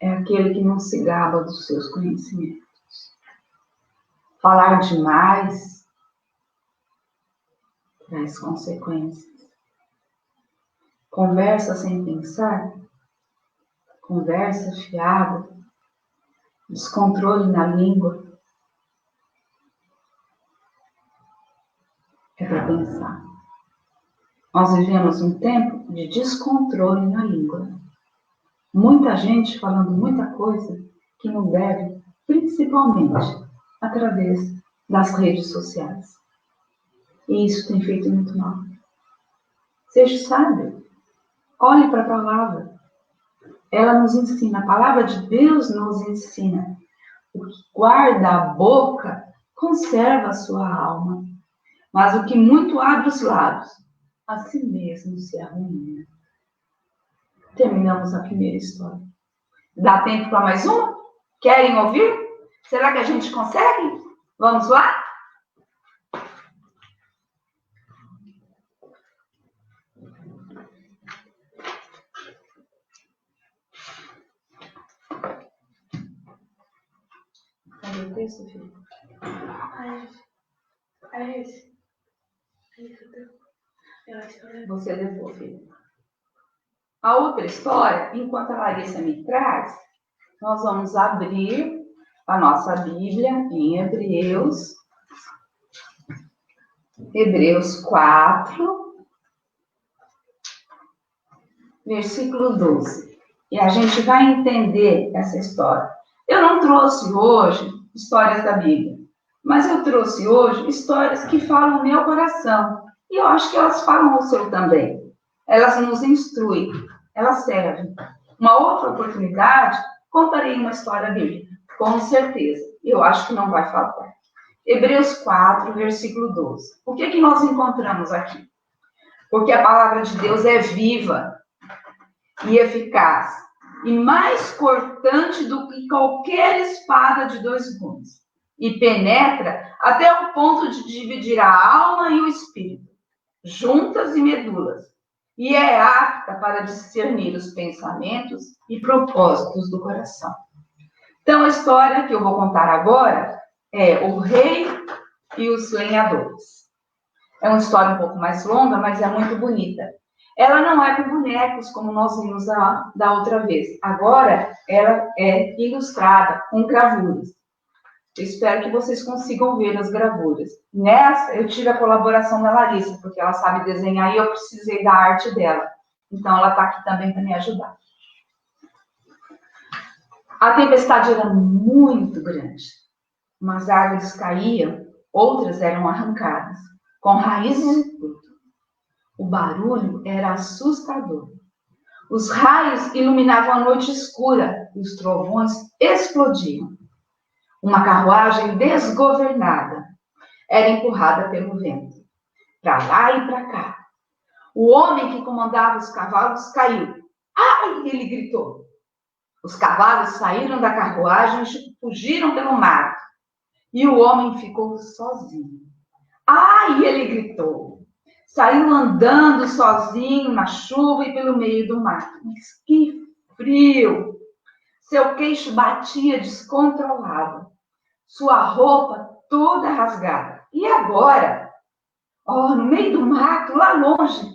é aquele que não se gaba dos seus conhecimentos. Falar demais traz consequências. Conversa sem pensar, conversa fiada, descontrole na língua. É para pensar. Nós vivemos um tempo de descontrole na língua. Muita gente falando muita coisa que não deve, principalmente através das redes sociais. E isso tem feito muito mal. Seja sábio. Olhe para a palavra. Ela nos ensina, a palavra de Deus nos ensina. O que guarda a boca conserva a sua alma. Mas o que muito abre os lábios, a si mesmo se arruína. Terminamos a primeira história. Dá tempo para mais uma? Querem ouvir? Será que a gente consegue? Vamos lá? Cadê o texto, filho? É esse. Você levou, filho. A outra história, enquanto a Larissa me traz, nós vamos abrir a nossa Bíblia em Hebreus. Hebreus 4, versículo 12. E a gente vai entender essa história. Eu não trouxe hoje histórias da Bíblia, mas eu trouxe hoje histórias que falam o meu coração. E eu acho que elas falam o seu também. Elas nos instruem, elas servem. Uma outra oportunidade, contarei uma história bíblica, com certeza. Eu acho que não vai faltar. Hebreus 4, versículo 12. O que nós encontramos aqui? Porque a palavra de Deus é viva e eficaz, e mais cortante do que qualquer espada de 2 gumes, e penetra até o ponto de dividir a alma e o espírito, juntas e medulas, e é apta para discernir os pensamentos e propósitos do coração. Então, a história que eu vou contar agora é O Rei e os Lenhadores. É uma história um pouco mais longa, mas é muito bonita. Ela não é com bonecos, como nós vimos da outra vez. Agora, ela é ilustrada com gravuras. Eu espero que vocês consigam ver as gravuras. Nessa, eu tive a colaboração da Larissa, porque ela sabe desenhar e eu precisei da arte dela. Então, ela está aqui também para me ajudar. A tempestade era muito grande. Umas árvores caíam, outras eram arrancadas, com raízes e tudo. O barulho era assustador. Os raios iluminavam a noite escura e os trovões explodiam. Uma carruagem desgovernada era empurrada pelo vento, para lá e para cá. O homem que comandava os cavalos caiu. Ai! Ele gritou. Os cavalos saíram da carruagem e fugiram pelo mato. E o homem ficou sozinho. Ai! Ele gritou. Saiu andando sozinho na chuva e pelo meio do mato. Mas que frio! Seu queixo batia descontrolado. Sua roupa toda rasgada. E agora? Oh, no meio do mato, lá longe,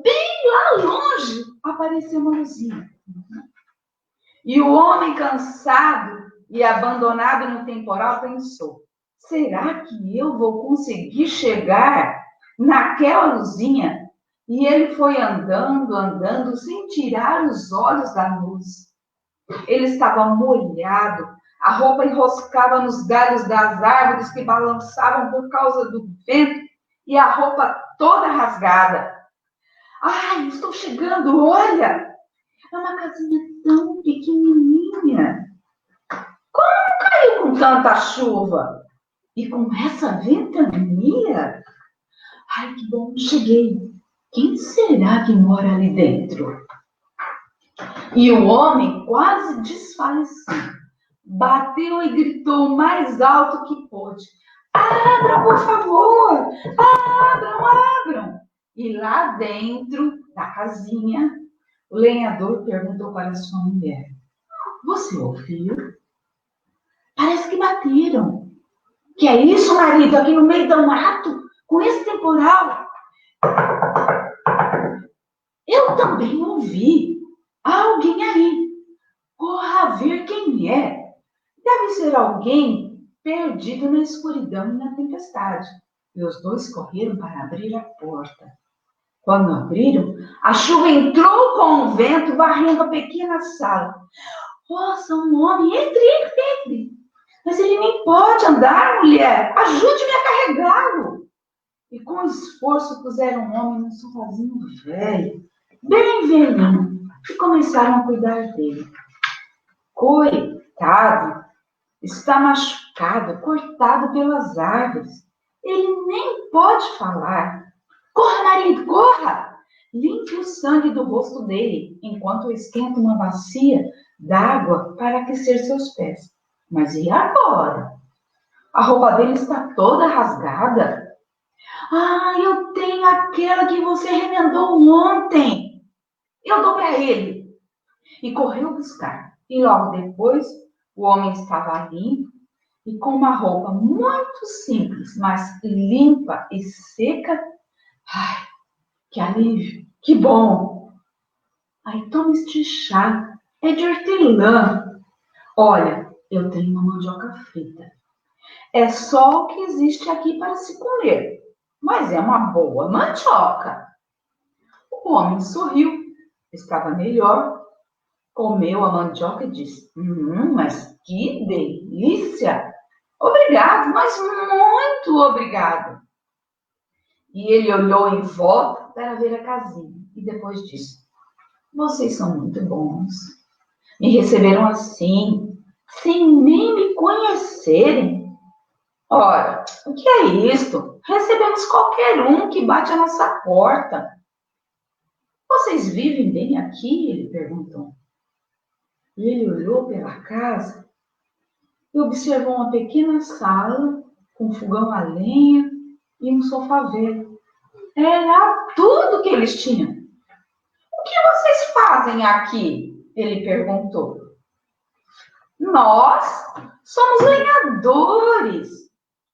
bem lá longe, apareceu uma luzinha. E o homem cansado e abandonado no temporal pensou: será que eu vou conseguir chegar naquela luzinha? E ele foi andando, andando, sem tirar os olhos da luz. Ele estava molhado, a roupa enroscava nos galhos das árvores que balançavam por causa do vento e a roupa toda rasgada. Ai, estou chegando, olha! É uma casinha tão pequenininha. Como caiu com tanta chuva? E com essa ventania? Ai, que bom, cheguei. Quem será que mora ali dentro? E o homem quase desfaleceu. Bateu e gritou o mais alto que pôde: abram, por favor! Abram, abram! E lá dentro da casinha, o lenhador perguntou para sua mulher: você ouviu? Parece que bateram. Que é isso, marido, aqui no meio do mato, com esse temporal? Eu também ouvi. Há alguém aí. Corra ver quem é. Deve ser alguém perdido na escuridão e na tempestade. E os dois correram para abrir a porta. Quando abriram, a chuva entrou com o vento, varrendo a pequena sala. Nossa, um homem, entre. Mas ele nem pode andar, mulher. Ajude-me a carregá-lo. E com esforço puseram o homem num sofazinho velho, bem velhinho, e começaram a cuidar dele. Coitado, está machucado, cortado pelas árvores. Ele nem pode falar. Corra, marido, corra! Limpe o sangue do rosto dele, enquanto eu esquento uma bacia d'água para aquecer seus pés. Mas e agora? A roupa dele está toda rasgada. Ah, eu tenho aquela que você remendou ontem. Eu dou para ele. E correu buscar. E logo depois, o homem estava limpo e com uma roupa muito simples, mas limpa e seca. Ai, que alívio, que bom. Ai, toma este chá, é de hortelã. Olha, eu tenho uma mandioca frita. É só o que existe aqui para se comer, mas é uma boa mandioca. O homem sorriu, estava melhor, comeu a mandioca e disse: mas que delícia! Obrigado, mas muito obrigado. E ele olhou em volta para ver a casinha e depois disse: vocês são muito bons. Me receberam assim, sem nem me conhecerem. Ora, o que é isto? Recebemos qualquer um que bate a nossa porta. Vocês vivem bem aqui? Ele perguntou. E ele olhou pela casa e observou uma pequena sala com um fogão a lenha e um sofá velho. Era tudo que eles tinham. O que vocês fazem aqui? Ele perguntou. Nós somos lenhadores.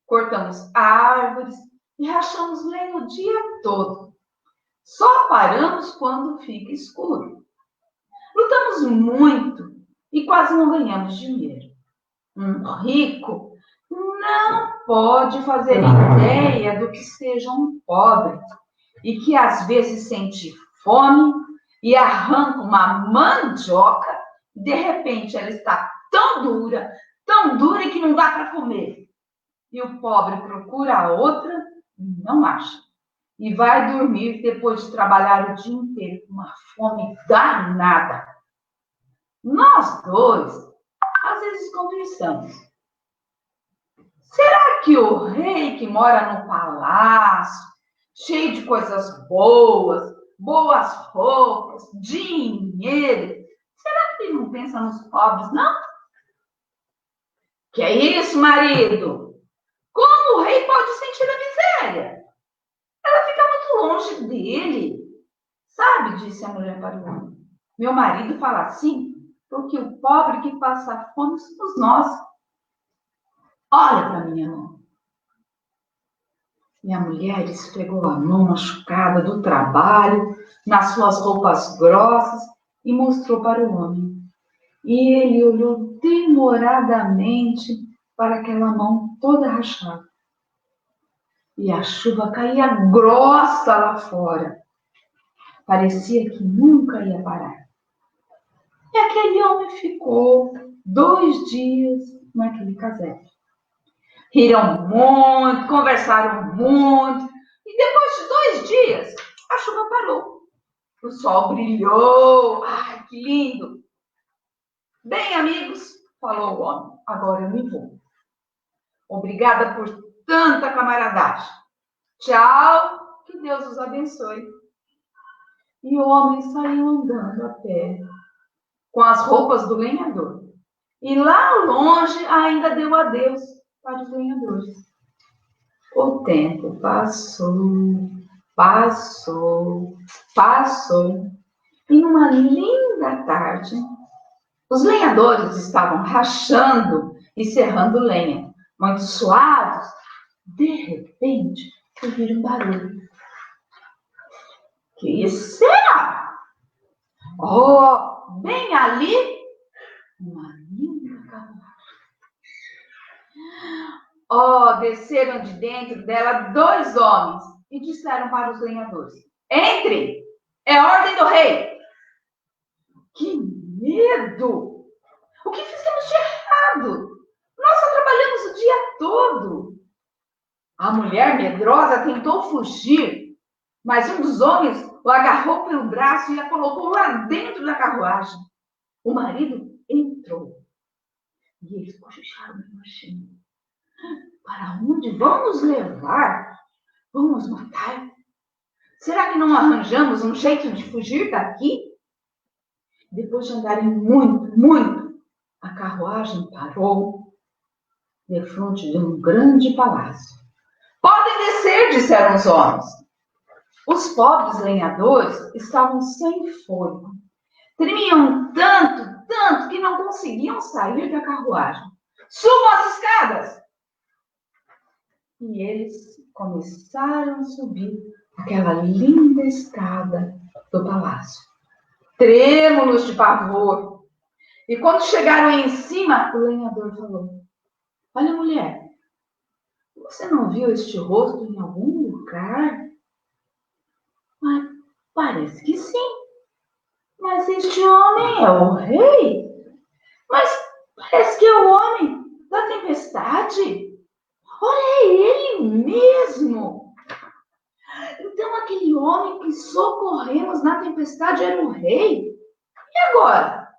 Cortamos árvores e rachamos lenha o dia todo. Só paramos quando fica escuro. Lutamos muito e quase não ganhamos dinheiro. Um rico não pode fazer ideia do que seja um pobre e que às vezes sente fome e arranca uma mandioca e de repente ela está tão dura que não dá para comer. E o pobre procura a outra e não acha. E vai dormir depois de trabalhar o dia inteiro com uma fome danada. Nós dois, às vezes, conversamos. Será que o rei que mora no palácio, cheio de coisas boas, boas roupas, dinheiro, será que ele não pensa nos pobres, não? Que é isso, marido? Como o rei pode sentir a miséria? Ela fica muito muito longe dele. Sabe, disse a mulher para o homem. Meu marido fala assim, porque o pobre que passa fome somos nós. Olha para minha mão. E a mulher esfregou a mão machucada do trabalho, nas suas roupas grossas, e mostrou para o homem. E ele olhou demoradamente para aquela mão toda rachada. E a chuva caía grossa lá fora. Parecia que nunca ia parar. E aquele homem ficou 2 dias naquele casebre. Riram muito, conversaram muito. E depois de 2 dias, a chuva parou. O sol brilhou. Ai, que lindo! Bem, amigos, falou o homem, agora eu me vou. Obrigada por tanta camaradagem. Tchau, que Deus os abençoe. E o homem saiu andando a pé, com as roupas do lenhador. E lá longe ainda deu adeus para os lenhadores. O tempo passou, passou, passou. E numa linda tarde, os lenhadores estavam rachando e serrando lenha. Muito suados, de repente, ouviram um barulho. Que será? Oh, bem ali, uma linda carruagem. Oh, desceram de dentro dela 2 homens e disseram para os lenhadores: Entre! É ordem do rei! Que medo! O que fizemos de errado? Nós só trabalhamos o dia todo. A mulher medrosa tentou fugir, mas um dos homens o agarrou pelo braço e a colocou lá dentro da carruagem. O marido entrou e eles cochicharam bem baixinho. Para onde vão nos levar? Vão nos matar? Será que não arranjamos um jeito de fugir daqui? Depois de andarem muito, a carruagem parou defronte de um grande palácio. Podem descer, disseram os homens. Os pobres lenhadores estavam sem fôlego. Tremiam tanto que não conseguiam sair da carruagem. Subam as escadas! E eles começaram a subir aquela linda escada do palácio, trêmulos de pavor. E quando chegaram aí em cima, o lenhador falou: Olha, mulher, você não viu este rosto em algum lugar? Mas parece que sim. Mas este homem é o rei? Mas parece que é o homem da tempestade. Olha, é ele mesmo. Então aquele homem que socorremos na tempestade era o rei? E agora?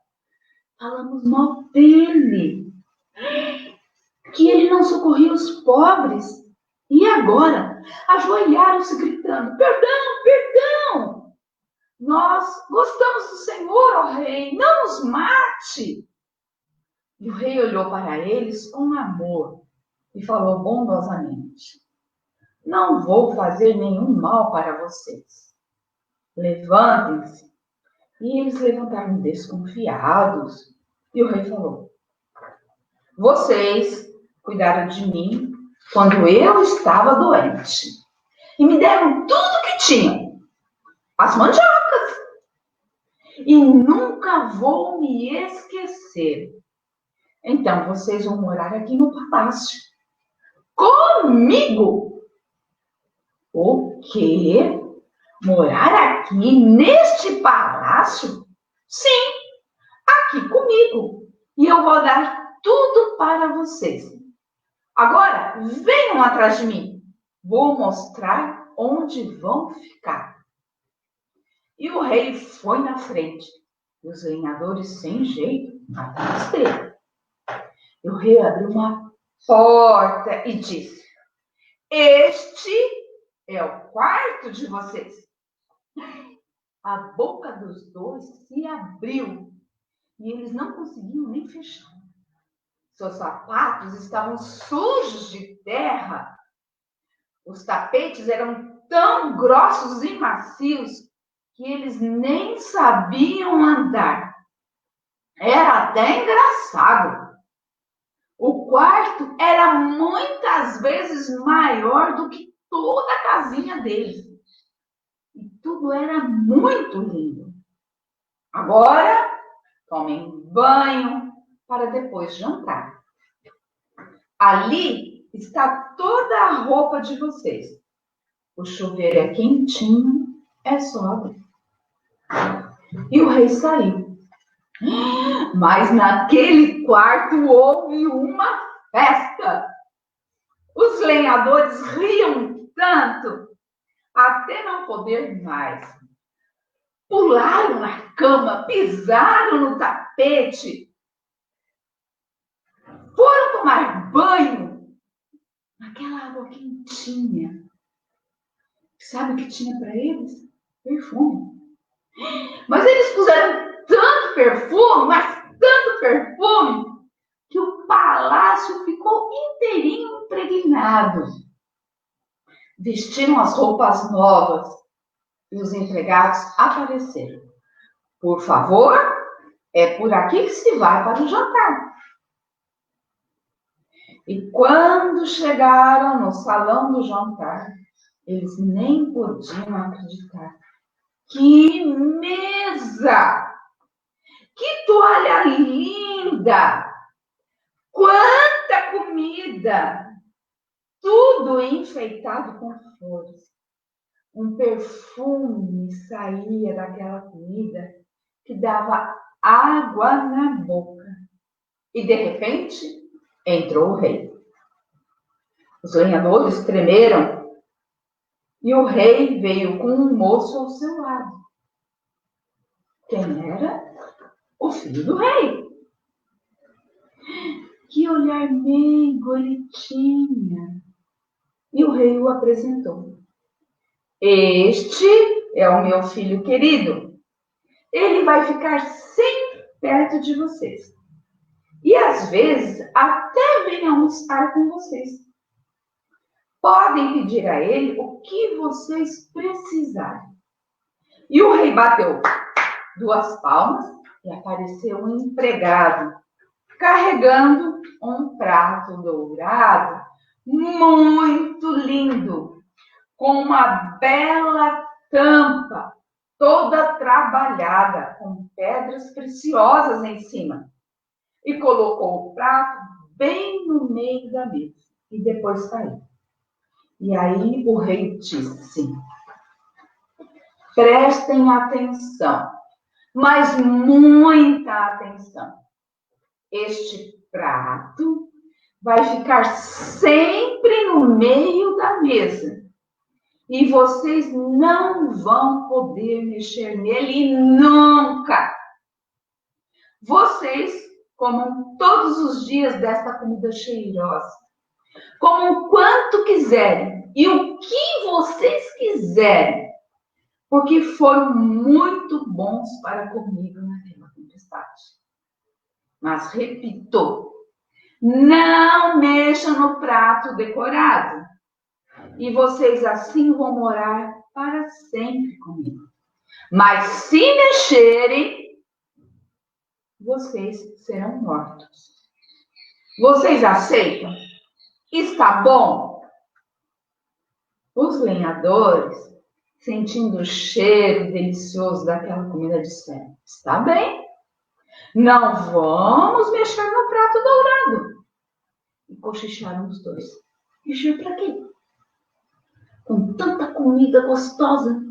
Falamos mal dele. Que ele não socorria os pobres. E agora? Ajoelharam-se gritando: Perdão, perdão! Nós gostamos do Senhor, ó rei, não nos mate! E o rei olhou para eles com amor e falou bondosamente: Não vou fazer nenhum mal para vocês. Levantem-se. E eles levantaram desconfiados. E o rei falou: Vocês cuidaram de mim quando eu estava doente. E me deram tudo que tinham. As mandiocas. E nunca vou me esquecer. Então vocês vão morar aqui no palácio. Comigo. O quê? Morar aqui neste palácio? Sim, aqui comigo. E eu vou dar tudo para vocês. Agora, venham atrás de mim. Vou mostrar onde vão ficar. E o rei foi na frente. E os lenhadores, sem jeito, atrás dele. E o rei abriu uma porta e disse: Este é o quarto de vocês. A boca dos 2 se abriu e eles não conseguiam nem fechar. Seus sapatos estavam sujos de terra. Os tapetes eram tão grossos e macios que eles nem sabiam andar. Era até engraçado. O quarto era muitas vezes maior do que toda a casinha deles. E tudo era muito lindo. Agora, tomem banho para depois jantar. Ali está toda a roupa de vocês. O chuveiro é quentinho, é só abrir. E o rei saiu. Mas naquele quarto houve uma festa. Os lenhadores riam tanto, até não poder mais. Pularam na cama, pisaram no tapete, foram tomar banho naquela água quentinha. Sabe o que tinha para eles? Perfume. Mas eles puseram tanto perfume, mas tanto perfume, que o palácio ficou inteirinho impregnado. Vestiram as roupas novas e os empregados apareceram. Por favor, é por aqui que se vai para o jantar. E quando chegaram no salão do jantar, eles nem podiam acreditar. Que mesa! Que toalha linda! Quanta comida! Tudo enfeitado com flores. Um perfume saía daquela comida que dava água na boca. E, de repente, entrou o rei. Os lenhadores tremeram e o rei veio com um moço ao seu lado. Quem era? O filho do rei. Que olhar meigo ele tinha. E o rei o apresentou. Este é o meu filho querido. Ele vai ficar sempre perto de vocês. E às vezes até vem almoçar com vocês. Podem pedir a ele o que vocês precisarem. E o rei bateu 2 palmas e apareceu um empregado carregando um prato dourado muito lindo, com uma bela tampa, toda trabalhada, com pedras preciosas em cima. E colocou o prato bem no meio da mesa. E depois saiu. E aí o rei disse: prestem atenção, mas muita atenção. Este prato vai ficar sempre no meio da mesa. E vocês não vão poder mexer nele nunca. Vocês comam todos os dias desta comida cheirosa. Comam quanto quiserem e o que vocês quiserem. Porque foram muito bons para comigo naquela tempestade. Mas repito, não mexam no prato decorado. E vocês assim vão morar para sempre comigo. Mas se mexerem, vocês serão mortos. Vocês aceitam? Está bom? Os lenhadores, sentindo o cheiro delicioso daquela comida, disseram: está bem. Não vamos mexer no prato dourado. E cochicharam os dois. Mexer para quê? Com tanta comida gostosa,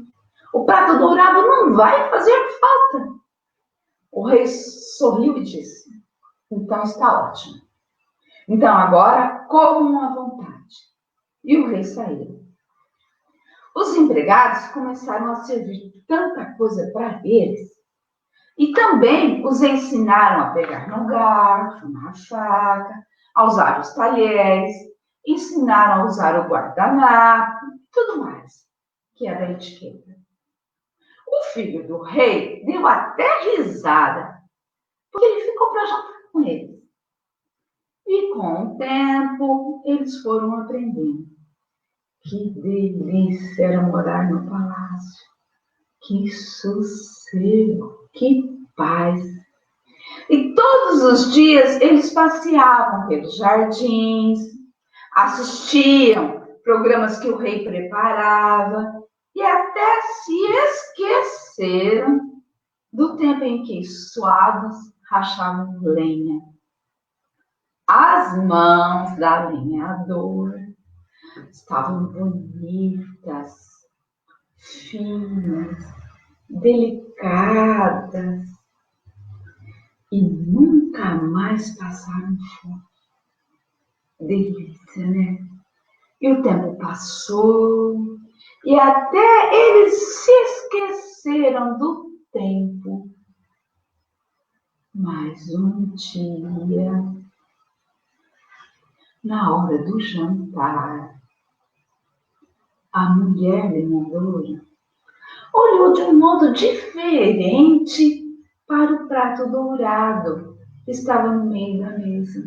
o prato dourado não vai fazer falta. O rei sorriu e disse: então está ótimo. Então agora comam à vontade. E o rei saiu. Os empregados começaram a servir tanta coisa para eles. E também os ensinaram a pegar no garfo, na faca, a usar os talheres, ensinaram a usar o guardanapo, tudo mais, que é da etiqueta. O filho do rei deu até risada, porque ele ficou para jantar com eles. E com o tempo, eles foram aprendendo Que delícia era morar no palácio. Que sossego, que paz. E todos os dias eles passeavam pelos jardins, assistiam programas que o rei preparava e até se esqueceram do tempo em que suados rachavam lenha. As mãos da lenhadora estavam bonitas, finas, delicadas e nunca mais passaram fome. Delícia, né? E o tempo passou e até eles se esqueceram do tempo. Mas um dia, na hora do jantar, a mulher lenhadora olhou de um modo diferente para o prato dourado que estava no meio da mesa.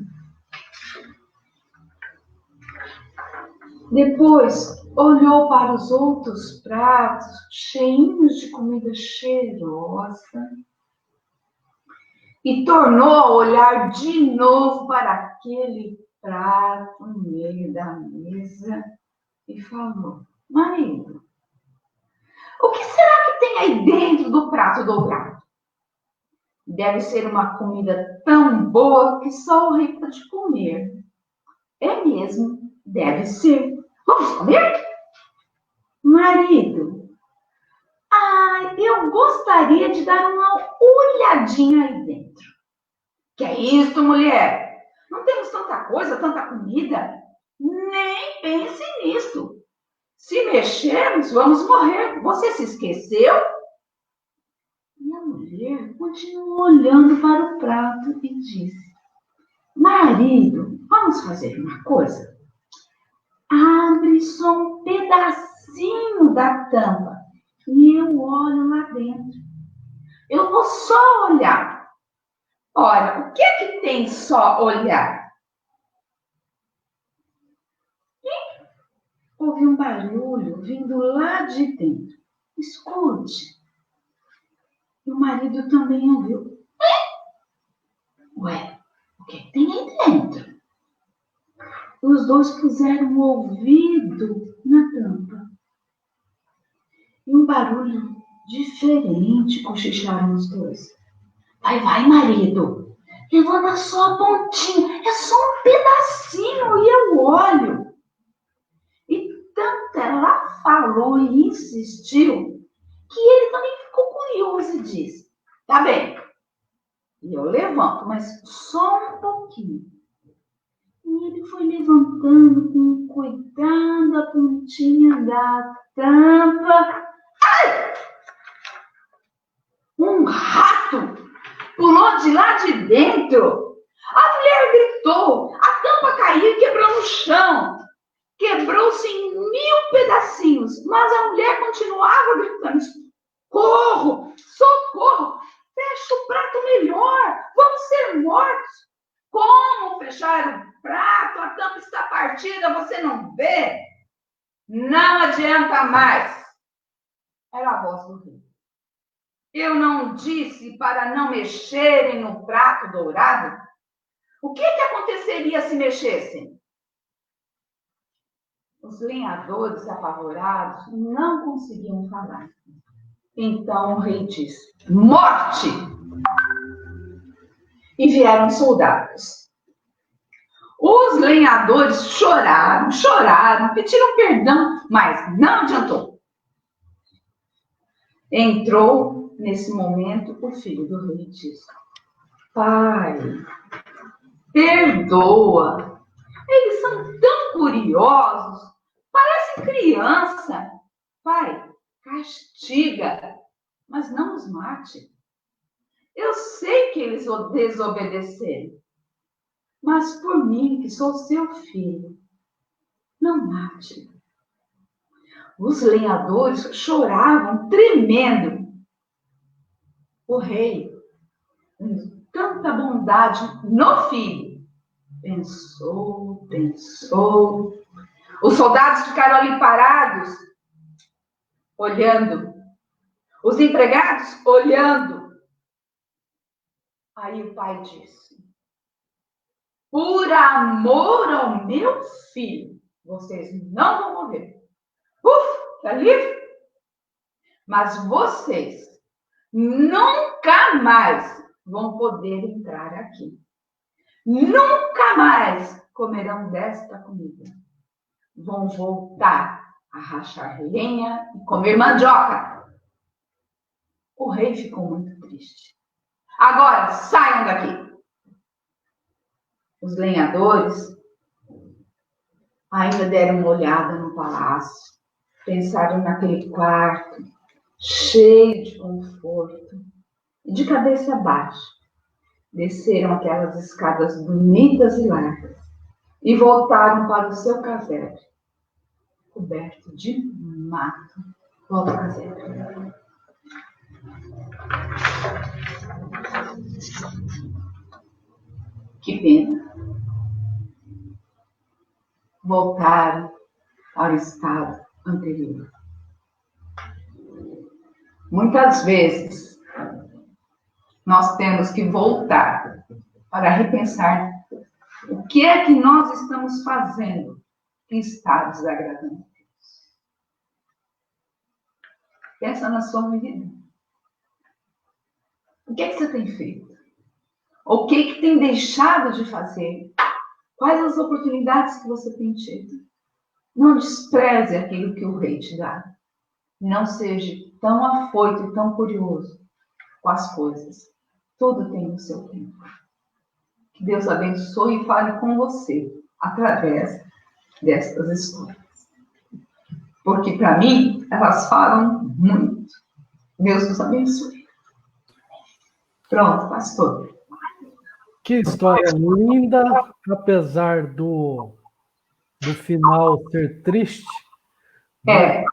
Depois, olhou para os outros pratos cheios de comida cheirosa e tornou a olhar de novo para aquele prato no meio da mesa e falou: marido, o que será que tem aí dentro do prato dourado? Deve ser uma comida tão boa que só o rei pode comer. É mesmo, deve ser. Vamos comer? Marido, eu gostaria de dar uma olhadinha aí dentro. Que é isso, mulher? Não temos tanta coisa, tanta comida? Nem pense nisso. Se mexermos, vamos morrer. Você se esqueceu? E a mulher continuou olhando para o prato e disse: marido, vamos fazer uma coisa. Abre só um pedacinho da tampa e eu olho lá dentro. Eu vou só olhar. Ora, o que é que tem só olhar? Houve um barulho vindo lá de dentro. Escute. E o marido também ouviu. Ué, o que tem aí dentro? E os dois puseram o ouvido na tampa. E um barulho diferente cochicharam os dois. Vai, marido. Levanta só a pontinha. É só um pedacinho e eu olho. E tanto ela falou e insistiu que ele também ficou curioso e disse: tá bem. E eu levanto, mas só um pouquinho. E ele foi levantando com cuidado a pontinha da tampa. Ai! Um rato pulou de lá de dentro. A mulher gritou, a tampa caiu e quebrou no chão. Quebrou-se em 1000 pedacinhos, mas a mulher continuava gritando: socorro, socorro, fecha o prato melhor, vamos ser mortos. Como fechar o prato? A tampa está partida, você não vê? Não adianta mais. Era a voz do rei. Eu não disse para não mexerem no prato dourado? O que aconteceria se mexessem? Os lenhadores apavorados não conseguiam falar. Então o rei disse: morte! E vieram soldados. Os lenhadores choraram, pediram perdão, mas não adiantou. Entrou, nesse momento, o filho do rei e disse: pai, perdoa. Eles são tão curiosos, parecem criança. Pai, castiga, mas não os mate. Eu sei que eles desobedeceram, mas por mim, que sou seu filho, não mate. Os lenhadores choravam, tremendo. O rei, com tanta bondade no filho, pensou, Os soldados ficaram ali parados, olhando. Os empregados olhando. Aí o pai disse: por amor ao meu filho, vocês não vão morrer. Tá livre? Mas vocês nunca mais vão poder entrar aqui. Nunca mais comerão desta comida. Vão voltar a rachar lenha e comer mandioca. O rei ficou muito triste. Agora, saiam daqui. Os lenhadores ainda deram uma olhada no palácio, pensaram naquele quarto cheio de conforto, e de cabeça baixa, desceram aquelas escadas bonitas e largas e voltaram para o seu casebre, coberto de mato. Volta ao casebre. Que pena. Voltaram ao estado anterior. Muitas vezes, nós temos que voltar para repensar o que é que nós estamos fazendo que está desagradando a Deus. Pensa na sua vida. O que é que você tem feito? O que é que tem deixado de fazer? Quais as oportunidades que você tem tido? Não despreze aquilo que o rei te dá. Não seja tão afoito e tão curioso com as coisas. Tudo tem o seu tempo. Que Deus abençoe e fale com você através destas histórias. Porque, para mim, elas falam muito. Deus nos abençoe. Pronto, pastor. Que história linda, apesar do final ser triste. É.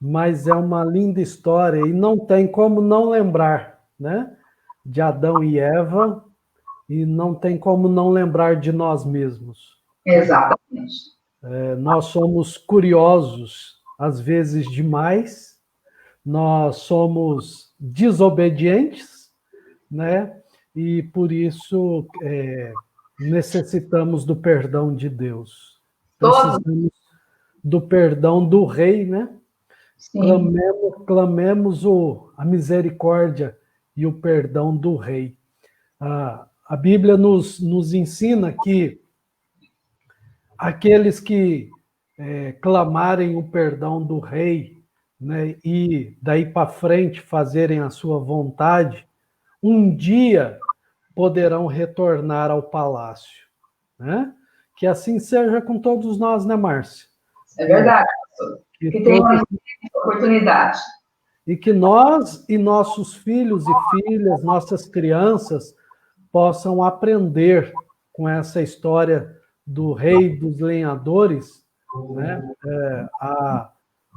Mas é uma linda história e não tem como não lembrar, né? De Adão e Eva, e não tem como não lembrar de nós mesmos. Exatamente. Nós somos curiosos, às vezes demais, nós somos desobedientes, né? E por isso necessitamos do perdão de Deus. Precisamos do perdão do rei, né? Clamemos a misericórdia e o perdão do rei. A Bíblia nos ensina que aqueles que clamarem o perdão do rei, né, e daí para frente fazerem a sua vontade, um dia poderão retornar ao palácio. Né? Que assim seja com todos nós, né, Márcia? É verdade, pastor. Que tem uma oportunidade. E que nós e nossos filhos e filhas, nossas crianças, possam aprender com essa história do rei dos lenhadores, né, a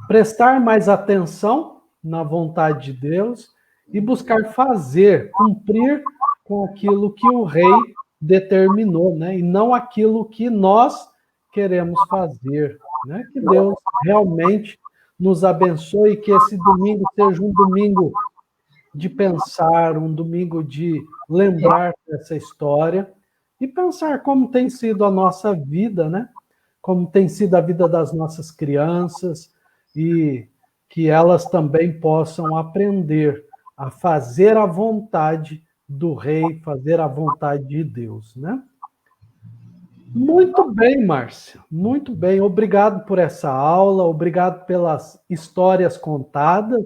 prestar mais atenção na vontade de Deus e buscar cumprir com aquilo que o rei determinou, né, e não aquilo que nós queremos fazer. Né? Que Deus realmente nos abençoe, que esse domingo seja um domingo de pensar, um domingo de lembrar dessa história e pensar como tem sido a nossa vida, né? Como tem sido a vida das nossas crianças e que elas também possam aprender a fazer a vontade do rei, fazer a vontade de Deus, né? Muito bem, Márcia, muito bem. Obrigado por essa aula, obrigado pelas histórias contadas.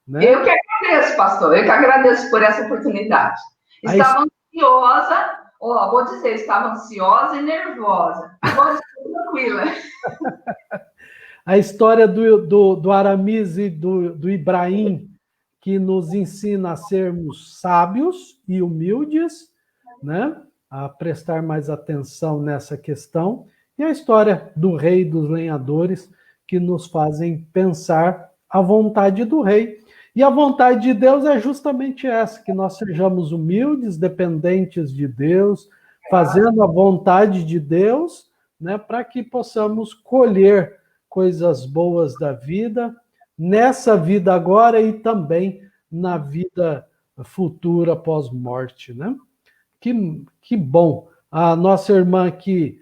Né? Eu que agradeço, pastor, eu que agradeço por essa oportunidade. Estava ansiosa, vou dizer, estava ansiosa e nervosa. Agora estou tranquila. A história do Aramis e do Ibrahim, que nos ensina a sermos sábios e humildes, né? A prestar mais atenção nessa questão, e a história do rei dos lenhadores, que nos fazem pensar a vontade do rei. E a vontade de Deus é justamente essa, que nós sejamos humildes, dependentes de Deus, fazendo a vontade de Deus, né, para que possamos colher coisas boas da vida, nessa vida agora e também na vida futura pós-morte, né? Que bom. A nossa irmã aqui,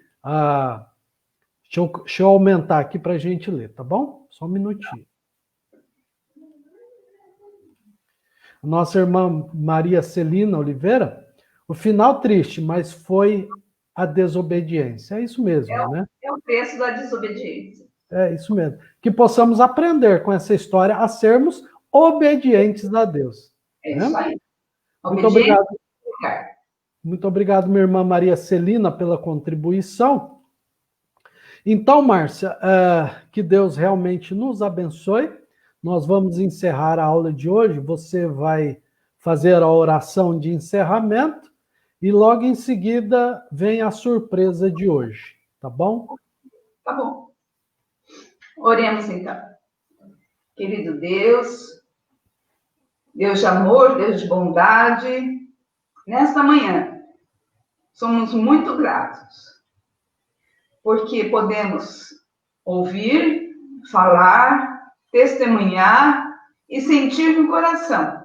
deixa eu aumentar aqui para a gente ler, tá bom? Só um minutinho. A nossa irmã Maria Celina Oliveira, o final triste, mas foi a desobediência. É isso mesmo, né? É o preço da desobediência. É isso mesmo. Que possamos aprender com essa história a sermos obedientes a Deus. É né? isso aí. Muito obrigado. Muito obrigado, minha irmã Maria Celina, pela contribuição. Então, Márcia, que Deus realmente nos abençoe. Nós vamos encerrar a aula de hoje. Você vai fazer a oração de encerramento e logo em seguida vem a surpresa de hoje, tá bom? Tá bom. Oremos então. Querido Deus, Deus de amor, Deus de bondade, nesta manhã somos muito gratos, porque podemos ouvir, falar, testemunhar e sentir no coração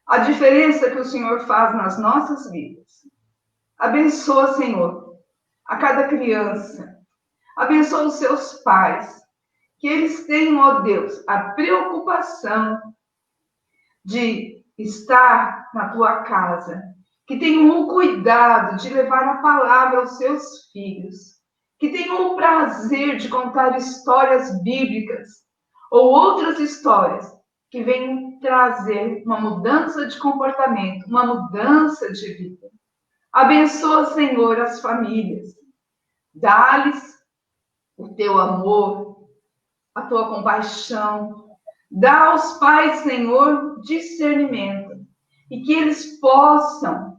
a diferença que o Senhor faz nas nossas vidas. Abençoa, Senhor, a cada criança. Abençoa os seus pais. Que eles tenham, ó Deus, a preocupação de estar na tua casa. Que tenham o cuidado de levar a palavra aos seus filhos. Que tenham o prazer de contar histórias bíblicas ou outras histórias que venham trazer uma mudança de comportamento, uma mudança de vida. Abençoa, Senhor, as famílias. Dá-lhes o teu amor, a tua compaixão. Dá aos pais, Senhor, discernimento. E que eles possam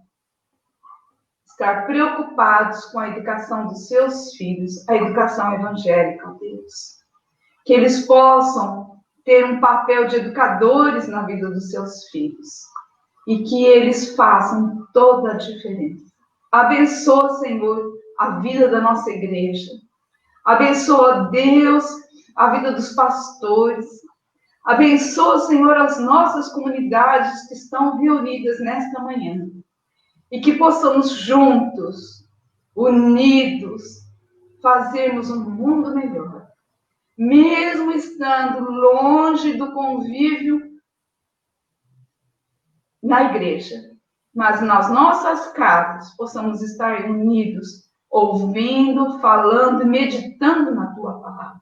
estar preocupados com a educação dos seus filhos, a educação evangélica, Deus. Que eles possam ter um papel de educadores na vida dos seus filhos. E que eles façam toda a diferença. Abençoa, Senhor, a vida da nossa igreja. Abençoa, Deus, a vida dos pastores. Abençoa, Senhor, as nossas comunidades que estão reunidas nesta manhã. E que possamos juntos, unidos, fazermos um mundo melhor. Mesmo estando longe do convívio na igreja. Mas nas nossas casas possamos estar unidos, ouvindo, falando e meditando na tua palavra.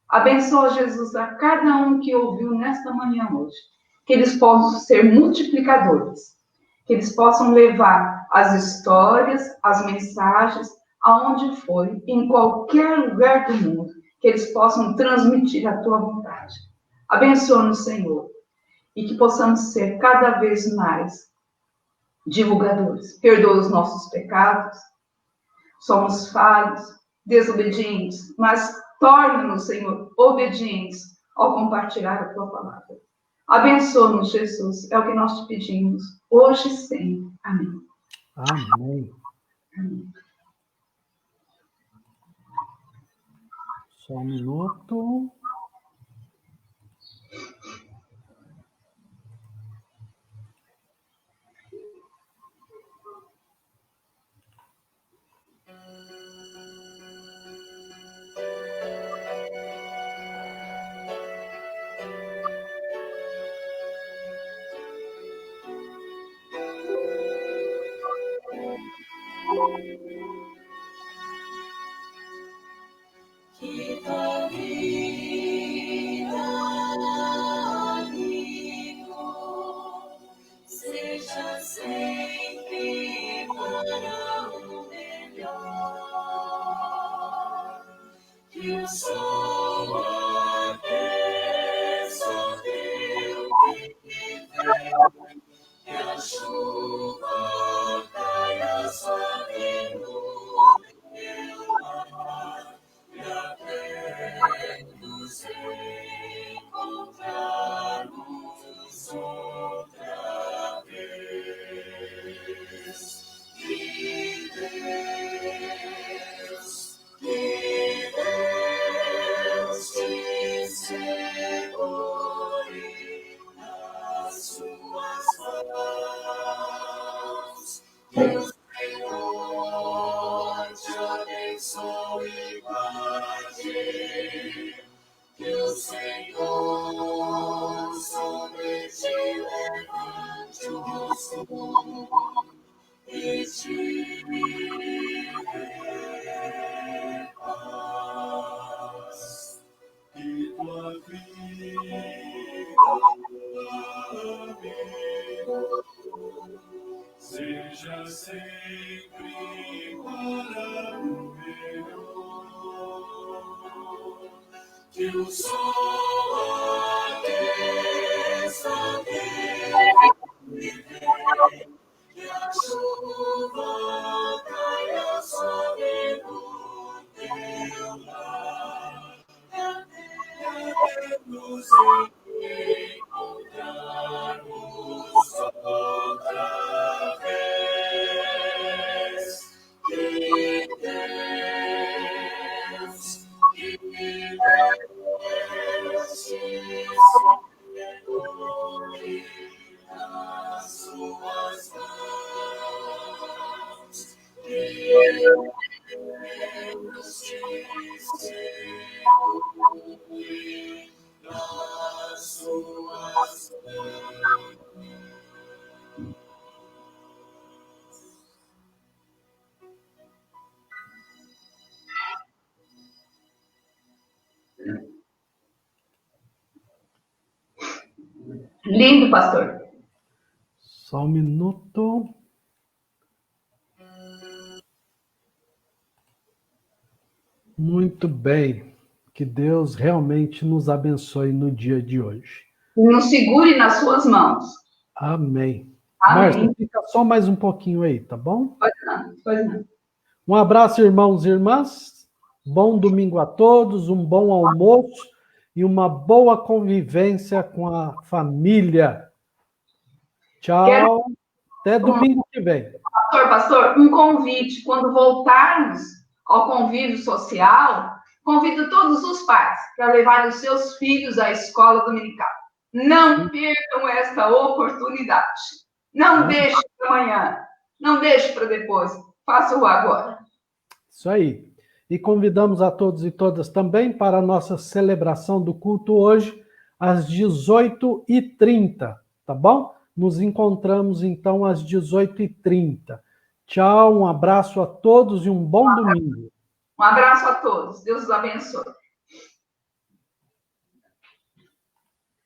Abençoa, Jesus, a cada um que ouviu nesta manhã hoje. Que eles possam ser multiplicadores. Que eles possam levar as histórias, as mensagens, aonde for, em qualquer lugar do mundo. Que eles possam transmitir a tua vontade. Abençoa-nos, Senhor. E que possamos ser cada vez mais divulgadores. Perdoa os nossos pecados. Somos falhos, desobedientes, mas torna-nos, Senhor, obedientes ao compartilhar a tua palavra. Abençoa-nos, Jesus, é o que nós te pedimos, hoje e sempre. Amém. Amém. Amém. Só um minuto. Que tua vida, amigo, seja sempre para o melhor. Que o sol aqueça o teu viver, que a chuva caia suave no teu lar. E até nos encontrarmos outra vez. Que Deus Que o Senhor te abençoe e guarde. Que o Senhor sobre ti levante o rosto e te dê paz. Que tua vida, amigo, seja sempre para o melhor. Que o sol aqueça quem viver, que a chuva caia sobre o teu lar, até nos encontrarmos outra vez. Que Deus, que Deus te segure nas suas mãos. Que Deus te segure nas suas mãos. Lindo, pastor. Só um minuto. Muito bem. Que Deus realmente nos abençoe no dia de hoje. Nos segure nas suas mãos. Amém. Amém. Márcia, fica só mais um pouquinho aí, tá bom? Pois não, pois não. Um abraço, irmãos e irmãs. Bom domingo a todos, um bom almoço e uma boa convivência com a família. Tchau. Até domingo que vem. Pastor, um convite. Quando voltarmos ao convívio social, convido todos os pais para levar os seus filhos à escola dominical. Não percam esta oportunidade. Não deixe para amanhã. Não deixe para depois. Faça-o agora. Isso aí. E convidamos a todos e todas também para a nossa celebração do culto hoje, às 18h30, tá bom? Nos encontramos, então, às 18h30. Tchau, um abraço a todos e um bom domingo. Um abraço a todos. Deus os abençoe.